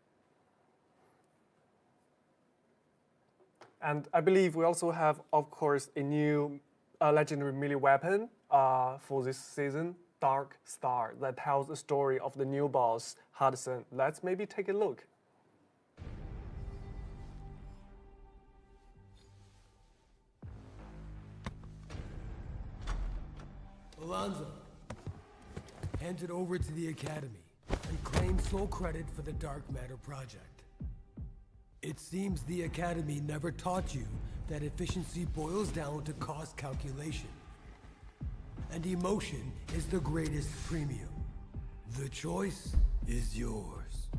And I believe we also have, of course, a new legendary melee weapon for this season, Dark Star, that tells the story of the new boss, Hudson. Let's maybe take a look. Alonzo, hand it over to the Academy and claim sole credit for the Dark Matter project. It seems the Academy never taught you that efficiency boils down to cost calculation. And emotion is the greatest premium. The choice is yours.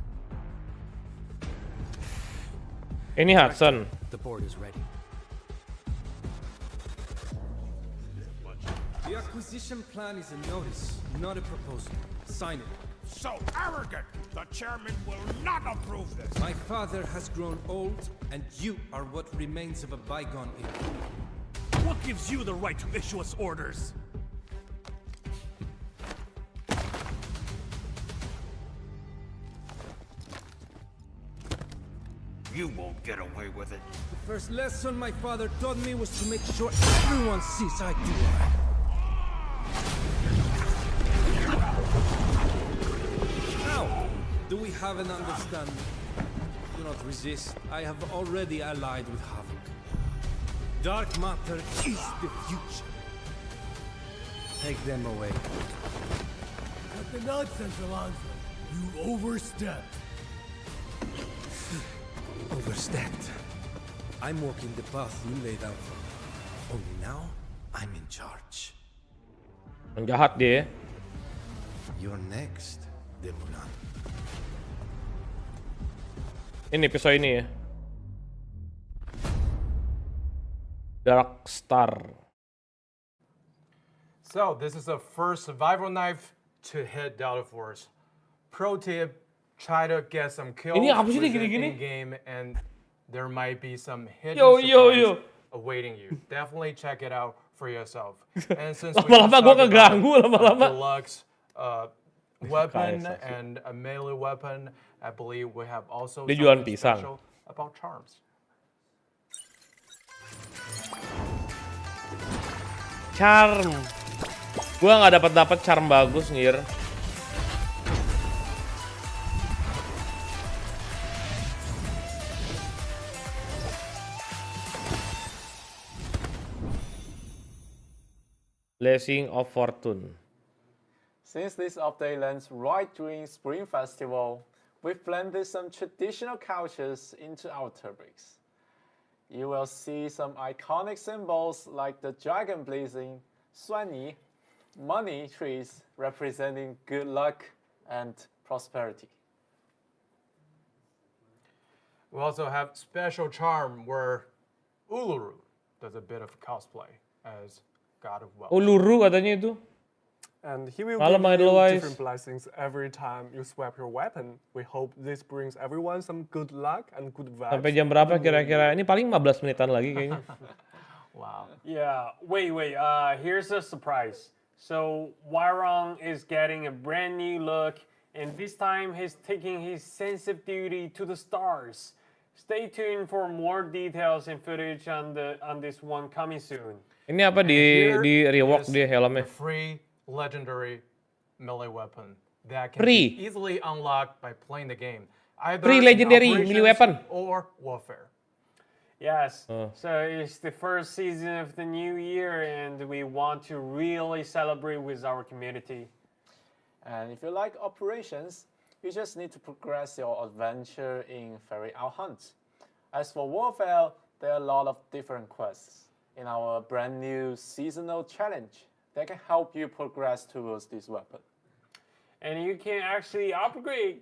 Ini Hudson. The board is ready. The acquisition plan is a notice, not a proposal. Sign it. So arrogant! The chairman will not approve this! My father has grown old, and you are what remains of a bygone era. What gives you the right to issue us orders? You won't get away with it. The first lesson my father taught me was to make sure everyone sees eye to eye. Now, do we have an understanding? Do not resist. I have already allied with Havoc. Dark matter is the future. Take them away. Cut the nonsense, Alonso. You overstepped. Overstepped. I'm walking the path you laid out for me. Only now, I'm in charge. Jahat dia. You're next, Demulan. Ini episode ini ya. Dark Star. So this is the first survival knife to hit Delta Force. Pro tip: try to get some kills Ini apa sih within gini-gini? in-game, and there might be some hidden Yo. surprise awaiting you. Definitely check it out for yourself. And since we Lama-lama gua talked keganggu about lama-lama. deluxe weapon Kayak saksi. and a melee weapon, I believe we have also Dia jualan something pisang. special about charms. Charm. Gua nggak dapat charm bagus ngir. Blessing of Fortune. Since this update lands right during Spring Festival, we've blended some traditional cultures into our turbics. You will see some iconic symbols like the dragon blazing, Suani, money trees representing good luck and prosperity. We also have special charm where Uluru does a bit of cosplay as God of Wealth. Uluru katanya itu. And he will Malam give you Idolwise. different blessings every time you swap your weapon. We hope this brings everyone some good luck and good vibes. Sampai jam berapa kira-kira? Ini paling 15 menitan lagi kayaknya. Wow. Yeah, wait. Here's a surprise. So Wyrong is getting a brand new look, and this time he's taking his sense of duty to the stars. Stay tuned for more details and footage on this one coming soon. Ini apa di rework dia helmnya? A free legendary melee weapon that can Free. be easily unlocked by playing the game. Either Free in legendary melee operations weapon. or warfare. Yes, so it's the first season of the new year, and we want to really celebrate with our community. And if you like operations, you just need to progress your adventure in Fairy Owl Hunt. As for warfare, there are a lot of different quests in our brand new seasonal challenge that can help you progress towards this weapon. And you can actually upgrade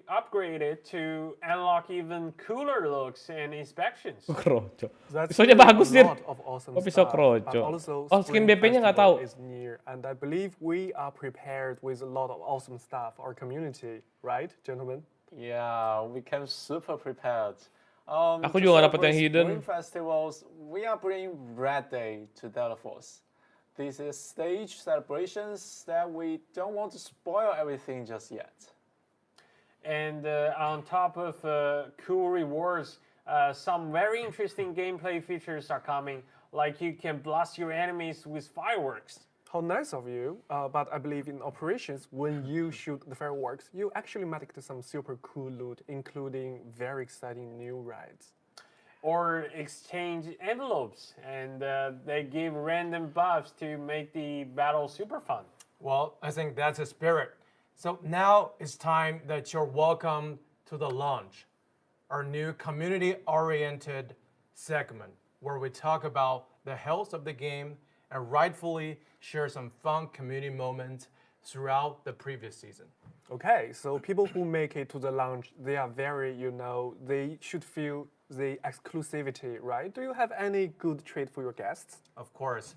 it to unlock even cooler looks and inspections. Kroco. That's Pisaunya really bagus a dia. lot of awesome Oh, pisau stuff. kroco. But also, Oh, skin Spring BP-nya nggak tahu. Festival is near, and I believe we are prepared with a lot of awesome stuff. Our community, right, gentlemen? Yeah, we came super prepared. Aku To juga nggak dapet yang celebrate hidden. Spring festivals, we are bringing Red Day to Delta Force. This is stage celebrations that we don't want to spoil everything just yet. And on top of cool rewards, some very interesting gameplay features are coming, like you can blast your enemies with fireworks. How nice of you, but I believe in operations, when you shoot the fireworks, you actually might get some super cool loot, including very exciting new rides. Or exchange envelopes, and they give random buffs to make the battle super fun. Well, I think that's the spirit. So now it's time that you're welcome to the launch, our new community-oriented segment where we talk about the health of the game and rightfully share some fun community moments throughout the previous season. Okay, so people who make it to the launch, they are very, they should feel the exclusivity, right? Do you have any good treat for your guests? Of course.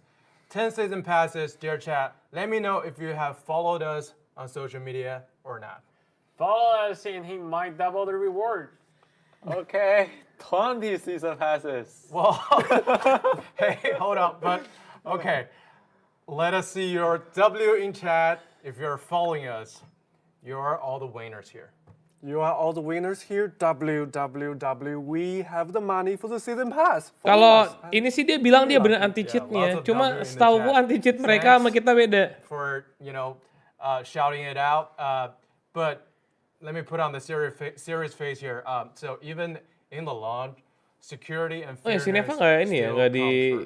10 season passes, dear chat. Let me know if you have followed us on social media or not. Follow us and he might double the reward. Okay, 20 season passes. Well, hey, hold up. But Okay, let us see your W in chat. If you're following us, you are all the winners here. You are all the winners here. WWW. We have the money for the season pass. Kalau ini sih dia bilang dia bener anti cheatnya, cuma setahu anti cheat mereka sama kita beda. For shouting it out, but let me put on the serious face here. So even in the launch, security and fairness si Neva nggak ini ya, nggak di.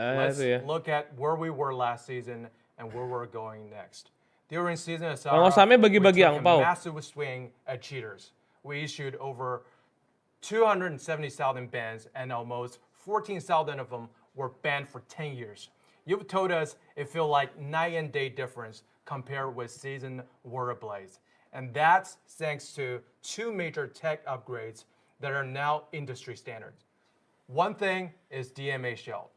Let's look at where we were last season and where we're going next. During season Asara, we took a massive swing at cheaters. We issued over 270,000 bans, and almost 14,000 of them were banned for 10 years. You've told us it feels like night and day difference compared with season War Ablaze. And that's thanks to two major tech upgrades that are now industry standards. One thing is DMA Shell,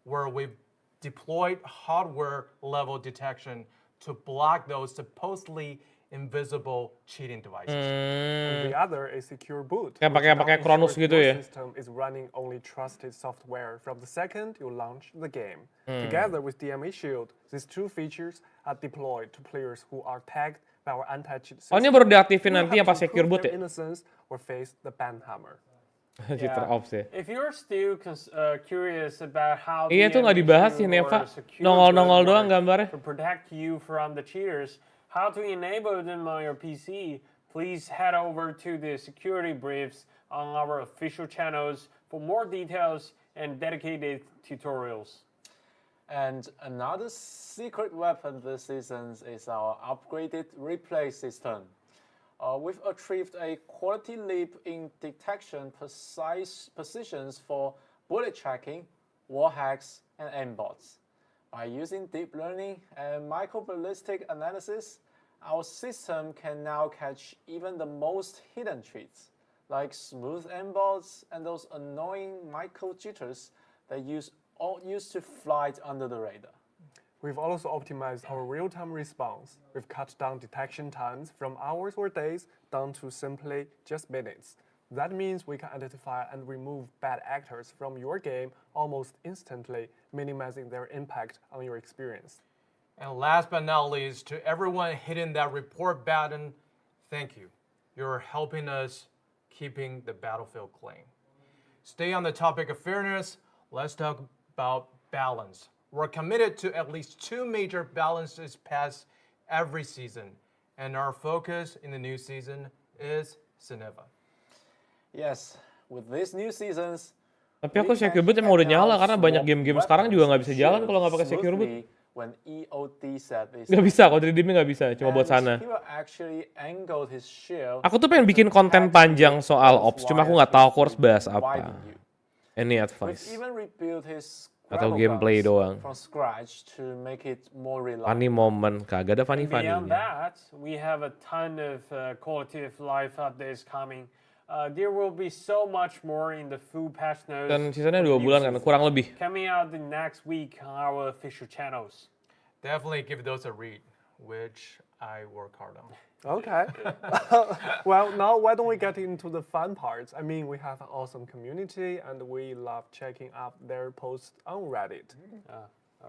where we've deployed hardware level detection to block those supposedly invisible cheating devices. And the other is secure boot. Pakai Kronos gitu ya. System is running only trusted software from the second you launch the game. Together with DMA Shield, these two features are deployed to players who are tagged by our anti-cheat system. Oh, ini baru diaktifin nanti yang pas secure boot ya? Innocence or face the ban hammer. If you're still curious about how iya tuh nggak dibahas sih Neva, nongol-nongol doang gambarnya. To protect you from the cheaters, how to enable them on your PC, please head over to the security briefs on our official channels for more details and dedicated tutorials. And another secret weapon this season is our upgraded replay system. We've achieved a quality leap in detection precise positions for bullet tracking, wall hacks, and aimbots. By using deep learning and microballistic analysis, our system can now catch even the most hidden cheats, like smooth aimbots and those annoying micro jitters that used to fly under the radar. We've also optimized our real-time response. We've cut down detection times from hours or days down to simply just minutes. That means we can identify and remove bad actors from your game almost instantly, minimizing their impact on your experience. And last but not least, to everyone hitting that report button, thank you. You're helping us keeping the battlefield clean. Stay on the topic of fairness. Let's talk about balance. We're committed to at least two major balances pass every season, and our focus in the new season is Geneva. Yes, with these new seasons. Tapi aku secure boot emang udah nyala karena banyak game-game sekarang juga nggak bisa jalan kalau nggak pakai secure boot. Nggak bisa, kalau 3D nggak bisa, cuma buat sana. Aku tuh pengen bikin konten panjang soal Ops, cuma aku nggak tahu aku harus bahas apa. Any advice? Atau gameplay doang. Funny moment, kagak ada funny-funny-nya. Beyond that, we have a ton of quality of life updates coming. There will be so much more in the full patch notes. Dan sisanya 2 bulan kan, kurang lebih. Coming out the next week on our official channels. Definitely give those a read, which I work hard on. Okay. Well, now why don't we get into the fun parts? I mean, we have an awesome community, and we love checking up their posts on Reddit.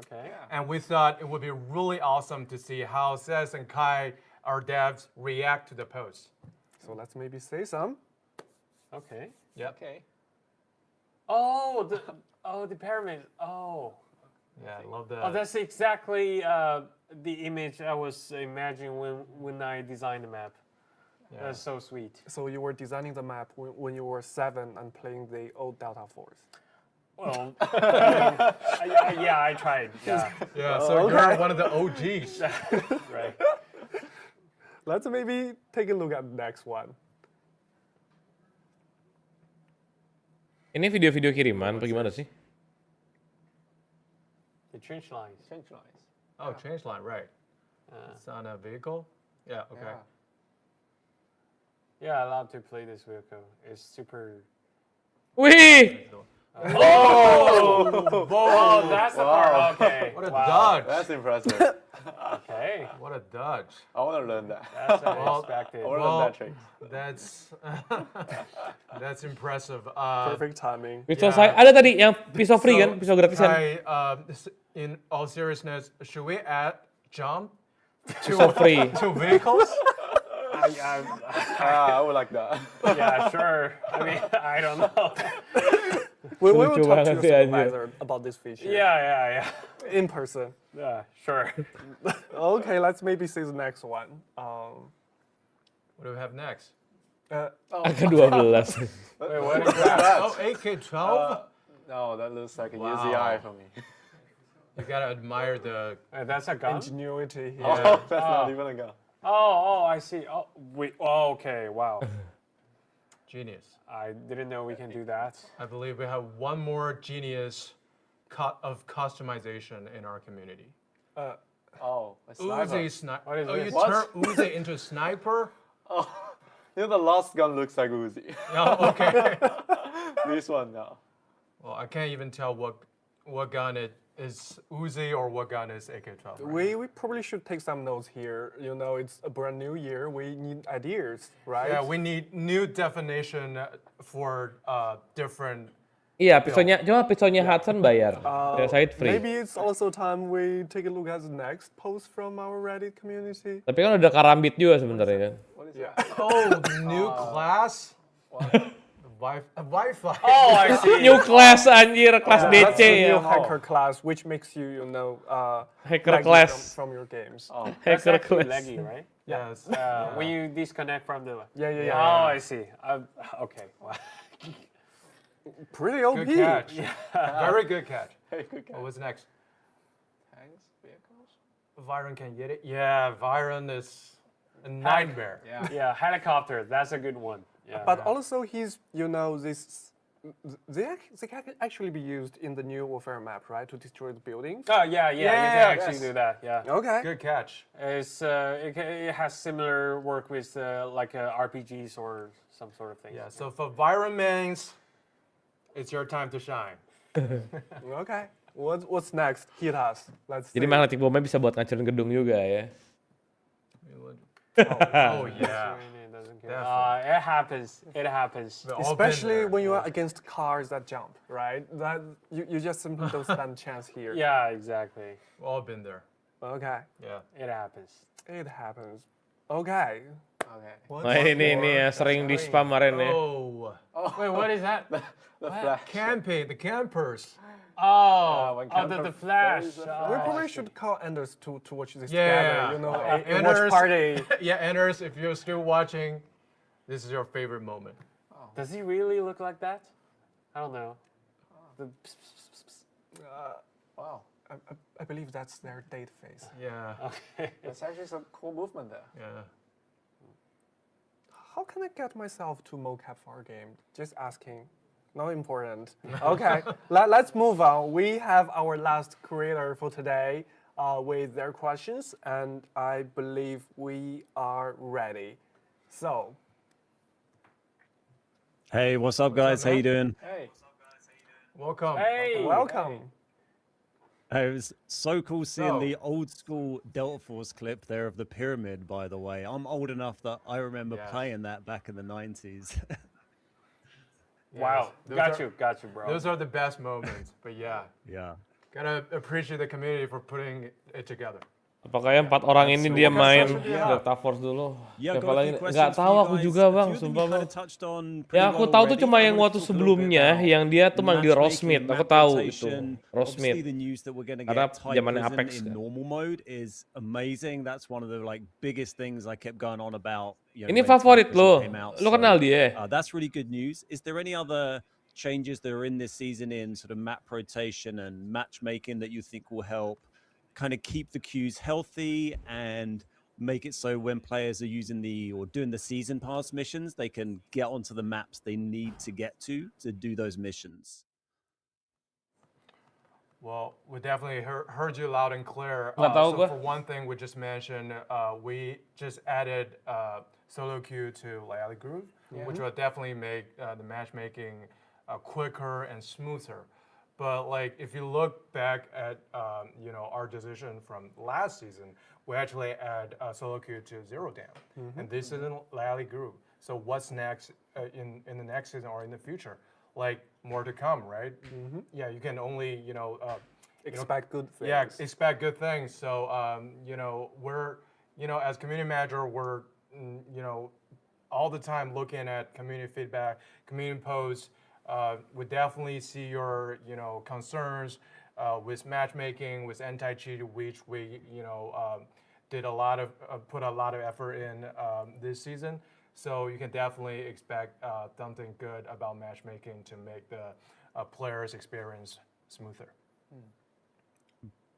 Okay. And we thought it would be really awesome to see how Ses and Kai, our devs, react to the posts. So let's maybe say some. Okay. Yep. Okay. Oh, the pyramid. Oh. Yeah, I love that. Oh, that's exactly the image I was imagining when I designed the map. Yeah. That's so sweet. So you were designing the map when you were 7 and playing the old Delta Force. Well, yeah, I tried. Yeah. Yeah. So you're one of the OGs. Right. Let's maybe take a look at the next one. Ini video-video kiriman, apa gimana sih? The change lines. Change lines. Oh, change line, right. It's on a vehicle? Yeah, okay. Yeah, I love to play this vehicle. It's super... Wih! Oh, that's the part. Okay. What a dodge. That's impressive. Okay. What a dodge. I want to learn that. That's unexpected. I want to learn that trick. That's impressive. Perfect timing. Pisau saya ada tadi yang pisau free kan, pisau gratisan. In all seriousness, should we add jump Pisau free. to vehicles? I would like that. Yeah, sure. I mean, I don't know. We will Lucu talk to banget your sih, anjir. supervisor about this feature. Yeah. In person. Yeah, sure. Okay, let's maybe see the next one. What do we have next? Angka 12. Wait, what is that? Oh, AK-12? No, that looks like a Wow. UZI for me. You gotta admire the That's a gun? Ingenuity here. Oh, that's not even a gun. Oh, I see. Oh, wait. Oh, okay. Wow. genius. I didn't know we can do that. I believe we have one more genius of customization in our community. Oh, a sniper. Uzi sniper. What is Oh, this? you What? turn Uzi into sniper? Oh, you know the last gun looks like Uzi. Oh, okay. This one now. Well, I can't even tell what gun it is Uzi or what gun is AK-12. We probably should take some notes here. You know, it's a brand new year. We need ideas, right? Yeah, we need new definition for different. Iya, pisaunya Hudson bayar. Ya, Said free. Maybe it's also time we take a look at the next post from our Reddit community. Tapi kan udah karambit juga sebenarnya kan. Oh, new class? Wi-Fi. Oh, I see. New class anjir, kelas That's DC the ya. new hacker class, which makes you, you know, Hacker laggy class. from your games. Oh, Hacker that's actually class. laggy, right? Yes. When you disconnect from the. Yeah. Oh, I see. Okay. Wow. Pretty OP. Good catch. Very good catch. Good catch. What was next? Tanks, vehicles. Viren can get it. Yeah, Viren is a nightmare. Yeah, helicopter. That's a good one. Yeah. But also he's, you know, they can actually be used in the new warfare map, right, to destroy the buildings. Oh yeah, you can actually do that. Yeah. Okay. Good catch. It's it has similar work with like RPGs or some sort of thing. Yeah, so for Viren mains, it's your time to shine. Okay. What's next? Hit us. Let's see. Jadi magnetic bomb-nya bisa buat ngancurin gedung juga ya. Oh yeah. It happens. It happens. Especially when you are against cars that jump, right? That you just simply don't stand a chance here. Yeah, exactly. We've all been there. Okay. Yeah. It happens. It happens. Okay. Okay. Nah ini ya sering di spam kemarin ya. Oh. Wait, what is that? The flash. Camping, the campers. The flash. We probably should call Anders to watch this Yeah. together. You know, a Anders, watch party. Yeah, Anders, if you're still watching, this is your favorite moment. Does he really look like that? I don't know. Wow. I believe that's their date phase. Yeah. Okay. That's actually some cool movement there. Yeah. How can I get myself to mocap for our game? Just asking. Not important. Okay, let's move on. We have our last creator for today with their questions, and I believe we are ready. So. Hey, what's up, guys? How you doing? Hey. Welcome. Hey. Welcome. It was so cool seeing the old school Delta Force clip there of the pyramid, by the way. I'm old enough that I remember playing that back in the 90s. Wow. Got you, bro. Those are the best moments, but yeah. Yeah. Gotta appreciate the community for putting it together. Apakah 4 orang ini dia main Delta Force dulu? Siapa lagi? Nggak tahu aku juga bang, sumpah bang. Ya aku tahu tuh cuma yang waktu sebelumnya, yang dia tuh manggil Rosmith. Aku tahu itu Rosmith. Karena zamannya Apex. Normal mode is amazing. That's one of the like biggest things I kept going on about. Ini favorit lo, lo kenal dia? That's really good news. Is there any other changes that are in this season in sort of map rotation and matchmaking that you think will help kind of keep the queues healthy and make it so when players are using or doing the season pass missions, they can get onto the maps they need to get to do those missions? Well, we definitely heard you loud and clear. So for one thing, we just mentioned we just added solo queue to Layali Groove, which will definitely make the matchmaking quicker and smoother. But like if you look back at our decision from last season, we actually add solo queue to 0 dam, and this season Lally grew. So what's next in the next season or in the future? Like more to come, right? Yeah, you can only expect good things. Yeah, expect good things. So we're as community manager, we're all the time looking at community feedback, community posts. We definitely see your concerns with matchmaking, with anti-cheat, which we did put a lot of effort in this season. So you can definitely expect something good about matchmaking to make the players' experience smoother.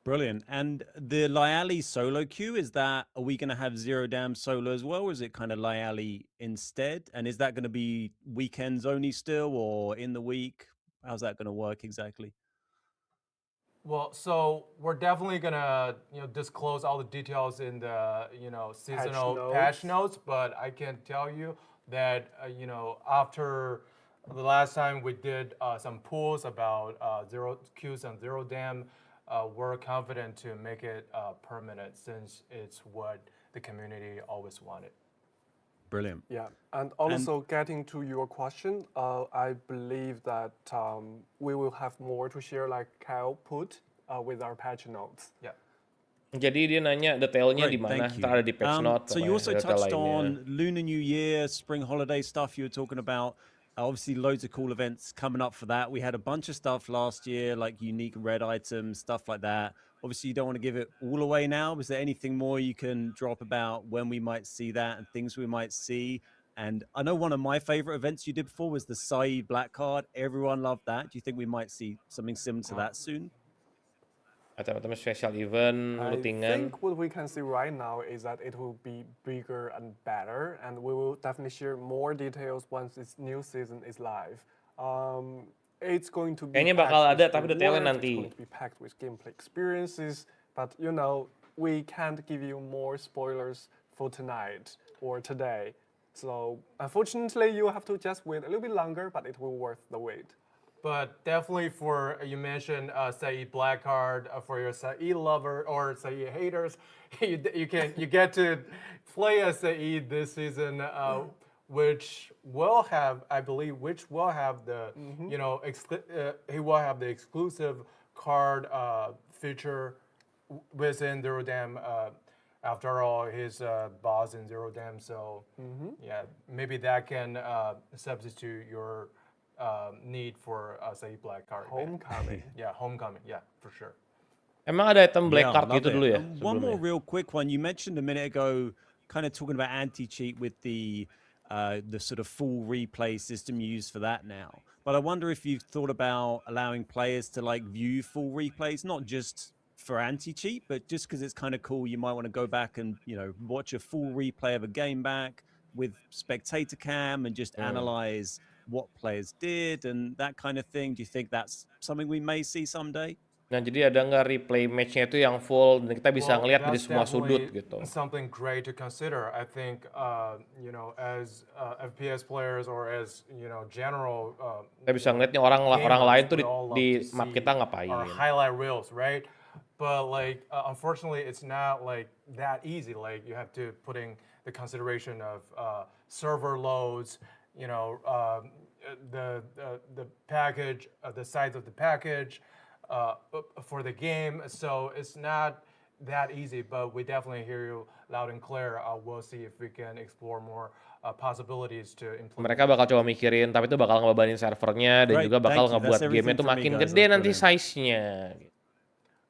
Brilliant. And the Lyali solo queue, are we going to have 0 dam solo as well, or is it kind of Lyali instead? And is that going to be weekends only still, or in the week? How's that going to work exactly? Well, so we're definitely gonna disclose all the details in the seasonal patch notes, but I can tell you that after the last time we did some polls about 0 queues and 0 dam, we're confident to make it permanent since it's what the community always wanted. Brilliant. Yeah, and also getting to your question, I believe that we will have more to share, like Kyle put, with our patch notes. Yeah. Jadi dia nanya detailnya di mana, ntar ada di patch note. So you also touched on Lunar New Year, spring holiday stuff you were talking about. Obviously, loads of cool events coming up for that. We had a bunch of stuff last year, like unique red items, stuff like that. Obviously, you don't want to give it all away now. Was there anything more you can drop about when we might see that and things we might see? And I know one of my favorite events you did before was the Saeed Black Card. Everyone loved that. Do you think we might see something similar to that soon? Atau special event, I lootingan. think what we can see right now is that it will be bigger and better, and we will definitely share more details once this new season is live. It's going to be Kayaknya bakal ada tapi detailnya it's nanti. going to be packed with gameplay experiences, but we can't give you more spoilers for tonight or today. So unfortunately, you have to just wait a little bit longer, but it will worth the wait. But definitely you mentioned Saeed Black Card for your Saeed lover or Saeed haters. You get to play as Saeed this season, which will have the he will have the exclusive card feature within 0 dam. After all, he's boss in 0 dam, so yeah, maybe that can substitute your need for Saeed Black Card. Homecoming. Yeah, homecoming. Yeah, for sure. Emang ada item black card love gitu it. dulu ya? One more real quick one. You mentioned a minute ago, kind of talking about anti-cheat with the sort of full replay system you use for that now. But I wonder if you've thought about allowing players to like view full replays, not just for anti-cheat, but just because it's kind of cool. You might want to go back and watch a full replay of a game back with spectator cam and just analyze what players did and that kind of thing. Do you think that's something we may see someday? Nah, jadi ada nggak replay match-nya itu yang full dan kita bisa ngelihat dari semua sudut gitu. Something great to consider. I think as FPS players or as general kita bisa ngeliatnya orang lain tuh di map kita ngapain. Or highlight reels, right? But like unfortunately, it's not like that easy. Like you have to put in the consideration of server loads. The package, the size of the package for the game. So it's not that easy, but we definitely hear you loud and clear. We'll see if we can explore more possibilities to implement. Mereka bakal coba mikirin, tapi itu bakal ngebebanin servernya dan juga bakal ngebuat game-nya tuh makin gede nanti size-nya.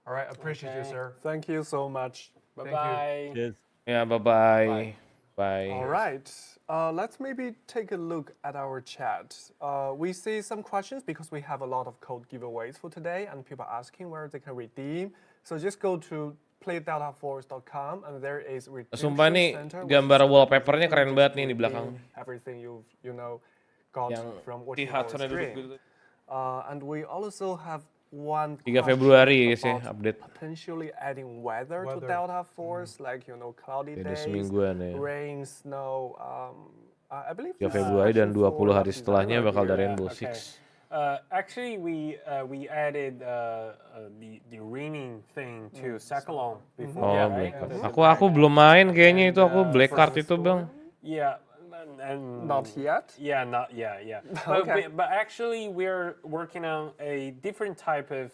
Alright, appreciate you, sir. Thank you so much. Bye-bye. Cheers. Yeah, bye-bye. Bye. All right. Let's maybe take a look at our chat. We see some questions because we have a lot of code giveaways for today and people asking where they can redeem. So just go to playdeltaforce.com and there is redemption Sumpah nih center. gambar wallpapernya keren banget nih di belakang. Everything you got yang from watching our stream. And we also have one 3 Februari guys ya update. Potentially adding weather to Delta Force, like cloudy days, rain, snow. I believe 3 Februari dan 20 hari setelahnya bakal ada Rainbow Six. Actually, we added the reading thing to Sakalon before. Oh, right? aku belum main kayaknya itu, aku black card itu bang. Yeah, and Not yet? Yeah, not yet. Yeah. Okay. But actually, we're working on a different type of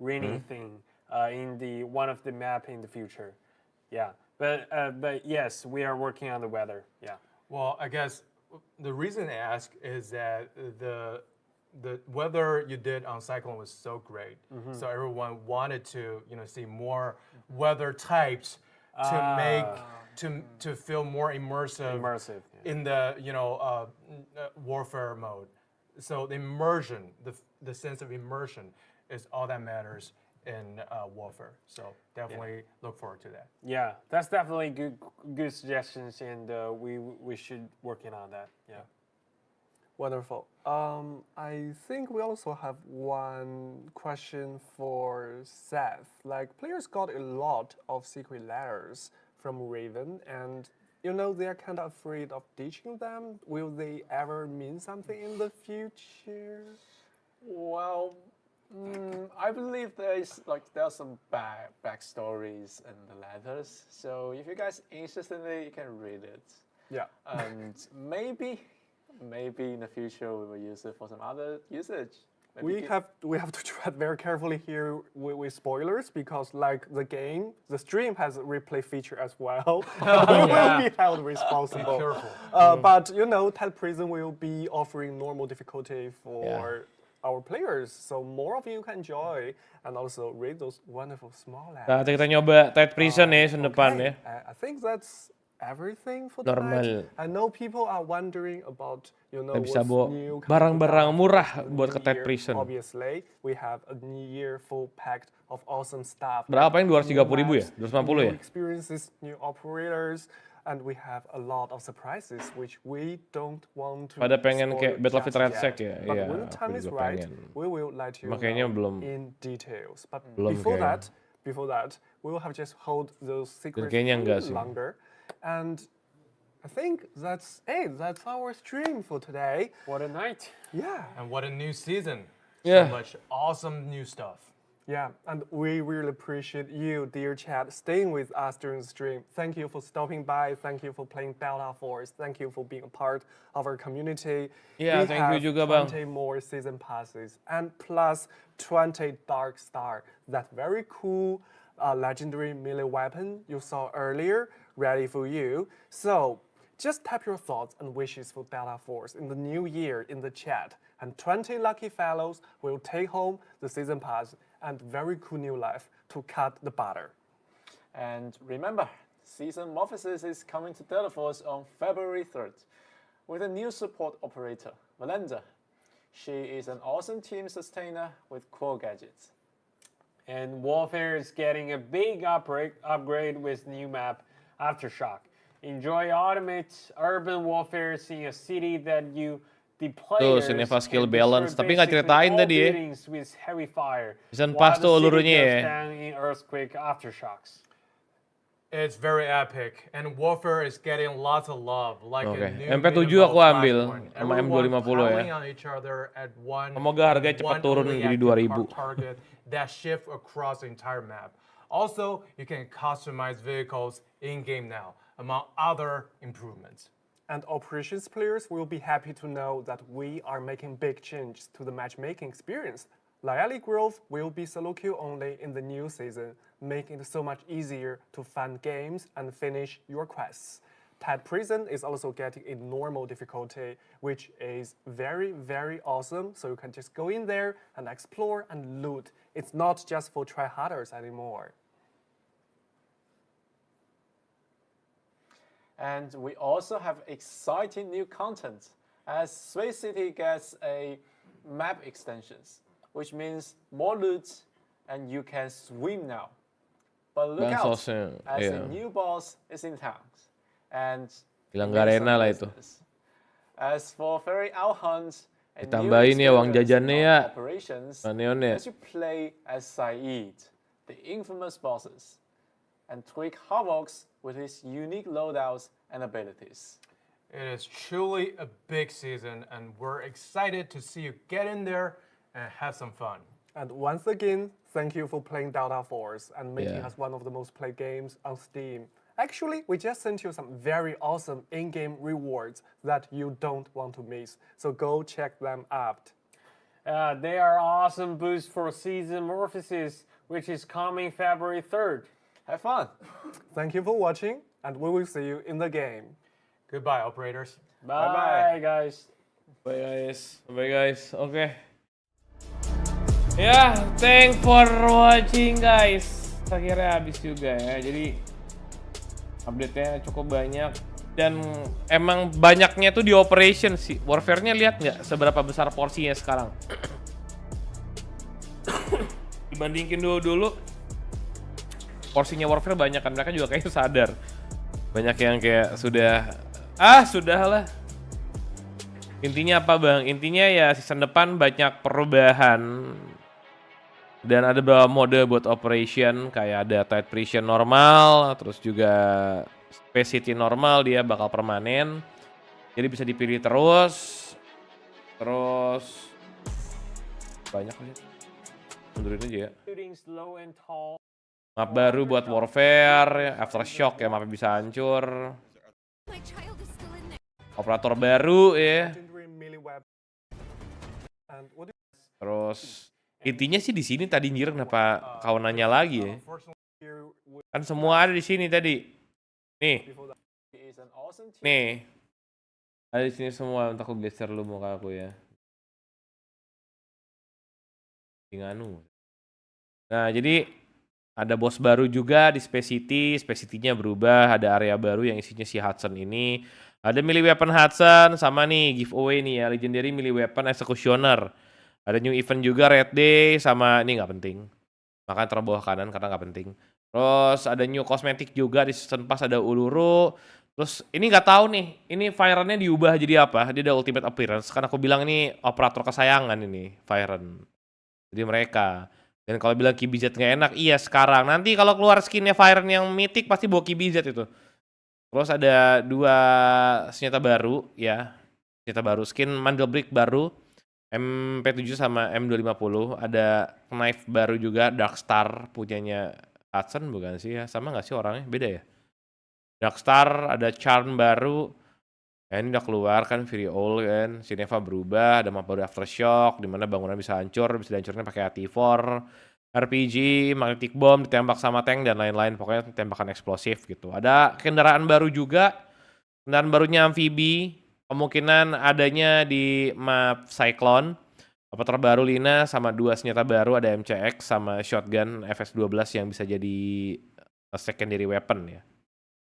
rainy thing in the one of the map in the future. Yeah. But yes, we are working on the weather. Yeah. Well, I guess the reason I ask is that the weather you did on Cyclone was so great, so everyone wanted to see more weather types to make to feel more immersive in the warfare mode. So the immersion, the sense of immersion, is all that matters in warfare. So definitely look forward to that. Yeah, that's definitely good suggestions, and we should working on that. Yeah. Wonderful. I think we also have one question for Seth. Like, players got a lot of secret letters from Raven, and they're kind of afraid of ditching them. Will they ever mean something in the future? Well, I believe there are some backstories in the letters. So if you guys interested in it, you can read it. Yeah. And maybe in the future we will use it for some other usage. We have to tread very carefully here with spoilers, because like the stream has a replay feature as well. We will be held responsible. Be careful. But Ted Prison will be offering normal difficulty for our players, so more of you can enjoy and also read those wonderful small ads. Nah, kita nyoba Ted Prison ya season depan ya. I think that's everything for Normal. tonight. I know people are wondering about Kita bisa what's bawa new barang-barang coming murah out buat ke for the Ted year. Prison. Obviously, we have a new year full packed of awesome stuff. Berapa ini, 230.000 ya? 250 new ya? experiences, new operators, and we have a lot of surprises which we don't want to Pada pengen spoil kayak Battlefield just Red yet. Sec ya? But Iya, when the aku time is juga right, pengen. we will let you Makanya know belum. in details. But Belum before kayaknya. that, we will have just hold those secrets kayaknya enggak sih. longer. And I think that's it. That's our stream for today. What a night. Yeah. And what a new season. Yeah. So much awesome new stuff. Yeah, and we really appreciate you, dear chat, staying with us during the stream. Thank you for stopping by. Thank you for playing Delta Force. Thank you for being a part of our community. Yeah, we thank you have juga, Bang. 20 more season passes and plus 20 Dark Star. That very cool legendary melee weapon you saw earlier, ready for you. So just type your thoughts and wishes for Delta Force in the new year in the chat. And 20 lucky fellows will take home the season pass and very cool new life to cut the butter. And remember, Season Morphosis is coming to Delta Force on February 3rd with a new support operator, Valenda. She is an awesome team sustainer with cool gadgets. And Warfare is getting a big upgrade with new map, Aftershock. Enjoy ultimate urban warfare, seeing a city that you the players si Neva skill can balance, destroy tapi nggak basically ceritain all tadi ya. buildings with heavy fire, Season while pass the tuh city lurunya goes ya. down in earthquake aftershocks. It's very epic, and Warfare is getting lots of love. Like a new MP7 minimal aku ambil platform. sama Everyone M250 ya. piling on each other at one. Semoga harganya cepat one turun only jadi active 2000. target that shift across the entire map. Also, you can customize vehicles in game now, among other improvements. And operations players will be happy to know that we are making big changes to the matchmaking experience. Loyalty growth will be solo queue only in the new season, making it so much easier to fund games and finish your quests. Ted Prison is also getting a normal difficulty, which is very, very awesome. So you can just go in there and explore and loot. It's not just for tryharders anymore. And we also have exciting new content as Space City gets a map extensions, which means more loot and you can swim now. But look Bang out, sosnya, as iya. a new boss is in town. And Bilang gak arena lah itu. as for Fairy Owl Hunt, a new Ditambahin ya uang experience jajannya in ya. operations, Neonnya. as you play as Saeed, the infamous bosses, and tweak Havocs with his unique loadouts and abilities. It is truly a big season, and we're excited to see you get in there and have some fun. And once again, thank you for playing Delta Force and making Yeah. us one of the most played games on Steam. Actually, we just sent you some very awesome in-game rewards that you don't want to miss. So go check them out. They are awesome boosts for Season Morphosis, which is coming February 3rd. Have fun. Thank you for watching, and we will see you in the game. Goodbye, operators. Bye, guys. Bye guys. Bye guys. Oke. Ya, thanks for watching guys. Akhirnya habis juga ya. Jadi update-nya cukup banyak dan emang banyaknya tuh di operation sih. Warfare-nya lihat nggak seberapa besar porsinya sekarang? Dibandingin dulu porsinya Warfare banyak kan, mereka juga kayaknya sadar. Banyak yang kayak sudahlah. Intinya apa bang? Intinya ya season depan banyak perubahan dan ada beberapa mode buat operation, kayak ada tight precision normal, terus juga spacity normal, dia bakal permanen. Jadi bisa dipilih terus banyak aja. Mundurin aja ya. Map baru buat Warfare, Aftershock ya, mapnya bisa hancur. Operator baru ya. Terus intinya sih di sini tadi Njir, kenapa kau nanya lagi ya? Kan semua ada di sini tadi. Nih. Ada di sini semua. Untuk aku geser lu muka aku ya. Nganu. Nah, jadi ada bos baru juga di Space City. Space City-nya berubah, ada area baru yang isinya si Hudson ini. Ada melee weapon Hudson, sama nih giveaway nih ya, legendary melee weapon Executioner. Ada new event juga Red Day, sama ini nggak penting. Makanya taruh bawah kanan karena nggak penting. Terus ada new cosmetic juga di season pass, ada Uluru. Terus ini nggak tahu nih, ini Firen-nya diubah jadi apa? Dia ada ultimate appearance. Karena aku bilang ini operator kesayangan ini, Firen. Jadi mereka. Dan kalau bilang KBZ nggak enak, iya sekarang. Nanti kalau keluar skinnya Firen yang mythic pasti bawa KBZ itu. Terus ada 2 senjata baru ya. Senjata baru, skin Mandel Brick baru. MP7 sama M250. Ada knife baru juga, Dark Star punyanya Hudson bukan sih ya? Sama nggak sih orangnya? Beda ya? Dark Star, ada Charm baru. Ya, ini udah keluar kan, Fury Owl kan. Sineva berubah, ada map baru Aftershock, dimana bangunan bisa hancur, bisa dihancurin pakai AT4. RPG, magnetic bomb, ditembak sama tank dan lain-lain. Pokoknya tembakan eksplosif gitu. Ada kendaraan baru juga. Kendaraan barunya amfibi. Kemungkinan adanya di map Cyclone. Apa terbaru Lina sama 2 senjata baru, ada MCX sama shotgun FS12 yang bisa jadi secondary weapon ya.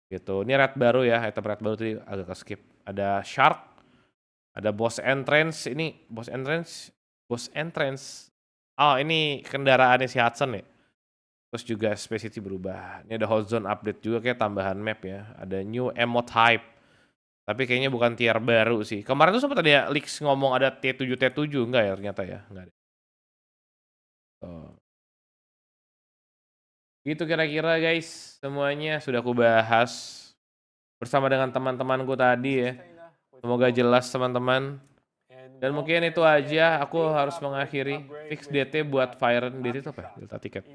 Gitu. Ini red baru ya, item red baru tadi agak ke skip. Ada Shark, ada Boss Entrance. Ini Boss Entrance. Oh, ini kendaraannya si Hudson ya. Terus juga Space City berubah. Ini ada Hot Zone update juga, kayak tambahan map ya. Ada new emote hype. Tapi kayaknya bukan tier baru sih. Kemarin tuh sempat ada leaks ngomong ada T7 enggak ya ternyata ya, enggak ada. Gitu kira-kira guys, semuanya sudah aku bahas bersama dengan teman-temanku tadi ya. Semoga jelas teman-teman. Dan mungkin itu aja, aku harus mengakhiri. Fix DT buat Firen. DT itu apa ya? Delta tiket.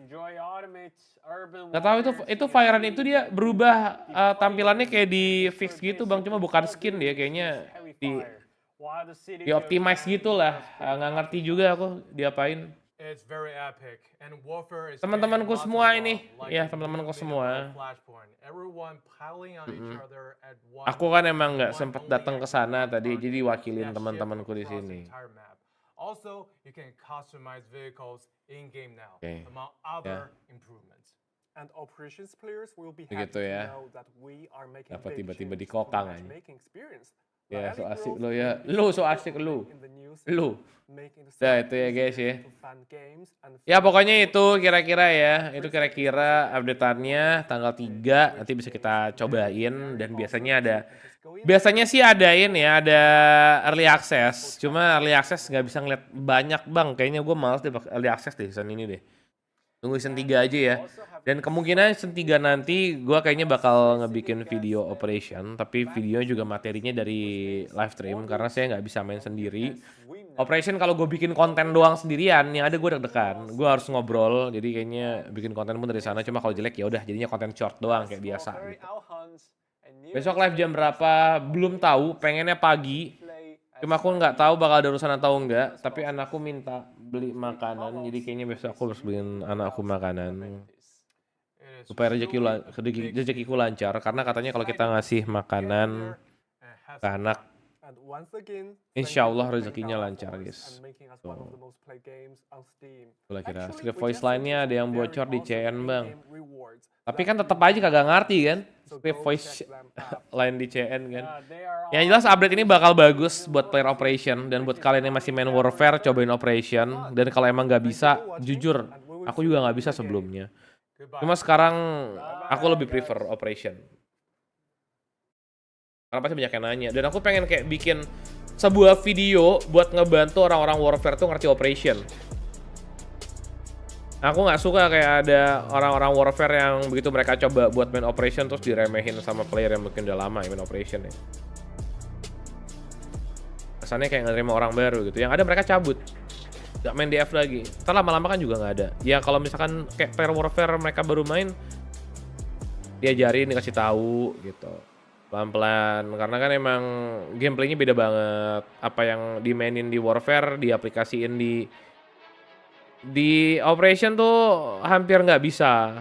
Gak tahu itu Firen itu dia berubah tampilannya kayak di fix gitu bang, cuma bukan skin dia kayaknya di optimize gitu lah. Nggak ngerti juga aku diapain. Teman-temanku semua ini, ya teman-temanku semua. Aku kan emang nggak sempat datang ke sana tadi, jadi wakilin teman-temanku di sini. Also, you can customize vehicles in game now, Okay. among other improvements. And operations players will be Begitu happy ya. to know that we are making Dapat big tiba-tiba changes dikokang to aja. matchmaking experience. Ya, so Like asik growth lo ya. in Lu so asik lu. in the news, Lu. making the Nah, site itu ya guys ya. easier to fund games and Ya pokoknya itu kira-kira ya. Itu kira-kira update-annya tanggal 3 nanti bisa kita cobain dan biasanya sih adain ya, ada early access. Cuma early access nggak bisa ngeliat banyak bang. Kayaknya gue males deh pakai early access deh season ini deh. Tunggu season 3 aja ya. Dan kemungkinan season 3 nanti gue kayaknya bakal ngebikin video operation. Tapi video juga materinya dari live stream. Karena saya nggak bisa main sendiri. Operation kalau gue bikin konten doang sendirian, yang ada gue deg-degan. Gue harus ngobrol, jadi kayaknya bikin konten pun dari sana. Cuma kalau jelek ya udah jadinya konten short doang kayak biasa gitu. Besok live jam berapa? Belum tahu, pengennya pagi. Cuma aku nggak tahu bakal ada urusan atau enggak. Tapi anakku minta beli makanan, jadi kayaknya besok aku harus beliin anakku makanan. Supaya rezekiku lancar, karena katanya kalau kita ngasih makanan ke anak, insya Allah rezekinya lancar guys. Boleh kira script voice line-nya ada yang bocor di CN bang. Tapi kan tetap aja kagak ngerti kan script voice line di CN kan. Yang jelas update ini bakal bagus buat player operation. Dan buat kalian yang masih main Warfare, cobain operation. Dan kalau emang nggak bisa, jujur aku juga nggak bisa sebelumnya. Cuma sekarang aku lebih prefer operation. Karena pasti banyak yang nanya. Dan aku pengen kayak bikin sebuah video buat ngebantu orang-orang Warfare tuh ngerti operation. Aku nggak suka kayak ada orang-orang Warfare yang begitu mereka coba buat main operation terus diremehin sama player yang mungkin udah lama ya main operation ya. Kesannya kayak ngerima orang baru gitu. Yang ada mereka cabut. Gak main DF lagi. Ntar lama-lama kan juga nggak ada. Ya kalau misalkan kayak player Warfare mereka baru main, diajarin, dikasih tahu gitu. Pelan-pelan, karena kan emang gameplaynya beda banget. Apa yang dimainin di Warfare, diaplikasiin di Operation tuh hampir nggak bisa.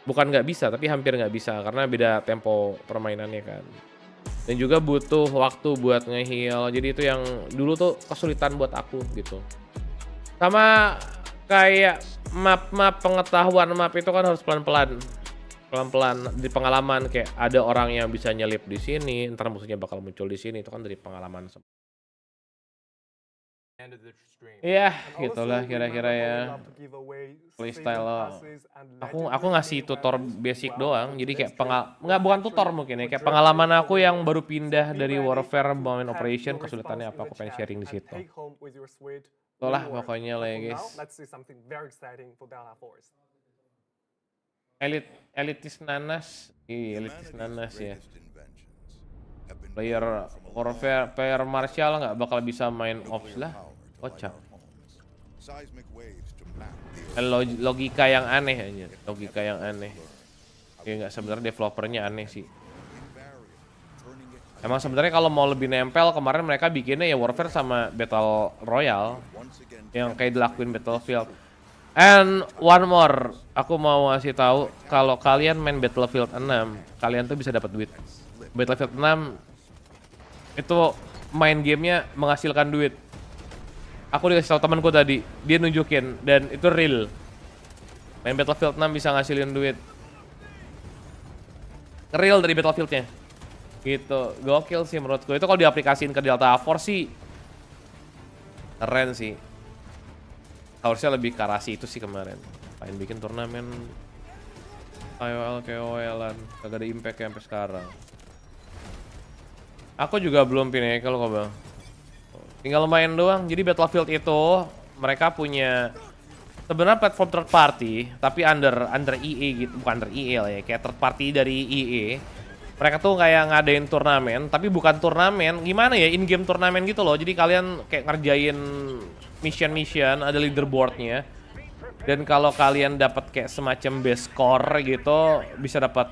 Bukan nggak bisa, tapi hampir nggak bisa. Karena beda tempo permainannya kan. Dan juga butuh waktu buat nge-heal. Jadi itu yang dulu tuh kesulitan buat aku gitu. Sama kayak map-map, pengetahuan map itu kan harus pelan-pelan di pengalaman, kayak ada orang yang bisa nyelip di sini, ntar musuhnya bakal muncul di sini, itu kan dari pengalaman. Iya, gitulah kira-kira ya playstyle. Aku ngasih tutor basic doang, jadi kayak bukan tutor mungkin ya, kayak pengalaman aku yang baru pindah dari Warfare main operation, kesulitannya apa, aku pengen sharing di situ. Itulah pokoknya lah ya guys. Elitis nanas, elitis nanas ya. Player Warfare, player Martial nggak bakal bisa main ops lah, kocak. Logika yang aneh aja, logika yang aneh. Ya nggak, sebenarnya developernya aneh sih. Emang sebenarnya kalau mau lebih nempel, kemarin mereka bikinnya ya Warfare sama Battle Royale yang kayak dilakuin Battlefield. And one more, aku mau ngasih tahu kalau kalian main Battlefield 6, kalian tuh bisa dapat duit. Battlefield 6 itu main gamenya menghasilkan duit. Aku dikasih tahu temanku tadi, dia nunjukin dan itu real. Main Battlefield 6 bisa ngasilin duit. Real dari Battlefieldnya. Gitu, gokil sih menurutku. Itu kalau diaplikasiin ke Delta Force sih keren sih. Harusnya lebih ke arah itu sih kemarin. Pengen bikin turnamen KOL-an, kagak ada impact sampai sekarang. Aku juga belum pinnacle kok bang. Tinggal main doang. Jadi Battlefield itu mereka punya sebenarnya platform third party, tapi under EA gitu, bukan under EA lah ya, kayak third party dari EA. Mereka tuh kayak ngadain turnamen, tapi bukan turnamen, gimana ya, in-game turnamen gitu loh. Jadi kalian kayak ngerjain mission, ada leaderboardnya. Dan kalau kalian dapat kayak semacam best score gitu, bisa dapat,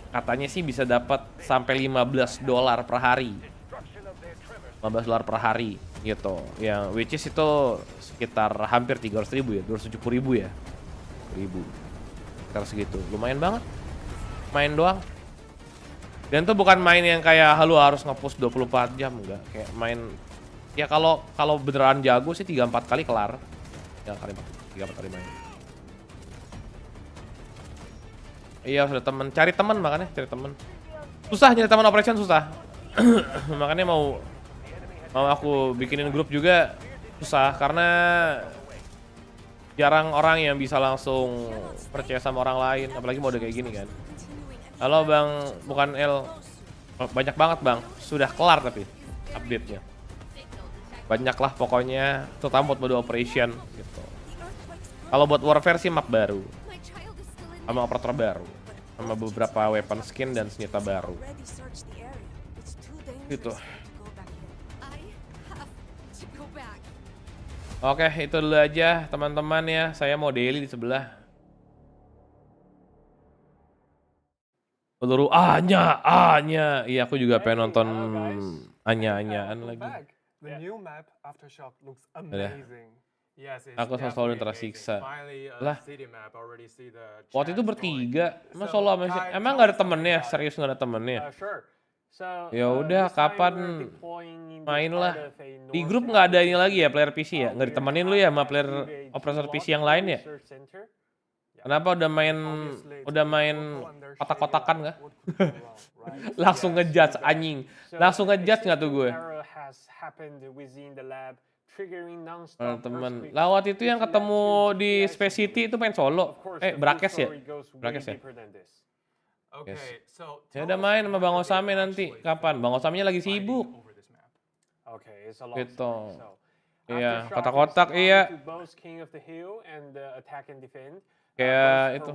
katanya sih bisa dapat sampai $15 per hari. $15 per hari gitu. Yang which is itu sekitar hampir 300.000 ya, 270.000 ya. 1.000. Sekitar segitu. Lumayan banget. Main doang. Dan tuh bukan main yang kayak lu harus nge-push 24 jam, enggak. Kayak main ya kalau beneran jago sih 3-4 kali kelar. Ya kali 3-4 kali main. Iya, sudah temen, cari teman makanya, cari teman. Susah nyari teman operation, susah. Makanya mau aku bikinin grup juga susah karena jarang orang yang bisa langsung percaya sama orang lain, apalagi mode kayak gini kan. Halo bang, bukan L. Banyak banget bang, sudah kelar tapi update-nya. Banyak lah pokoknya, terutama buat mode operation gitu. Kalau buat Warfare sih map baru, sama operator baru, sama beberapa weapon skin dan senjata baru. Gitu. Oke, itu dulu aja teman-teman ya. Saya mau daily di sebelah. Peluru Anya. Iya, aku juga pengen nonton Anya-anyaan lagi. The new map Aftershock looks amazing. Aku selalu tersiksa. Lah, waktu itu bertiga. Emang solo sama emang nggak ada temennya? Serius nggak ada temennya? Ya udah, kapan main lah. Di grup nggak ada ini lagi ya, player PC ya? Nggak ditemenin lu ya sama player operator PC yang lain ya? Kenapa udah main kotak-kotakan nggak? Langsung ngejudge anjing. Langsung ngejudge nggak tuh gue? Temen. Lawat itu yang ketemu di Space City itu main solo. Brakes ya? Brakes ya? Yes. Ya udah main sama Bang Osame nanti. Kapan? Bang Osamenya lagi sibuk. Gitu. Iya, kotak-kotak iya. Kayak itu.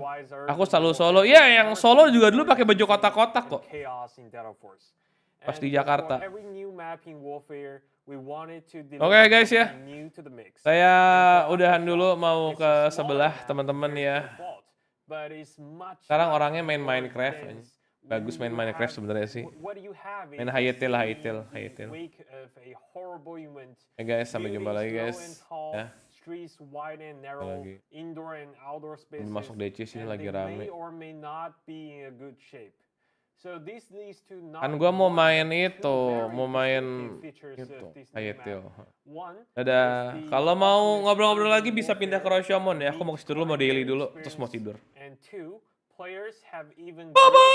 Aku selalu solo. Iya, yang solo juga dulu pakai baju kotak-kotak kok. Pas di Jakarta. Oke guys ya. Saya udahan dulu mau ke sebelah teman-teman ya. Sekarang orangnya main Minecraft. Bagus main Minecraft sebenarnya sih. Main Hytale lah, Hytale. Ya guys, sampai jumpa lagi guys. Ya. Lagi. Masuk DC sini lagi rame. Kan gua mau main itu, Hytale. Dadah. Kalau mau ngobrol-ngobrol lagi bisa pindah ke ROSHOW ya. Aku mau ke situ dulu, mau daily dulu, terus mau tidur. Bye-bye!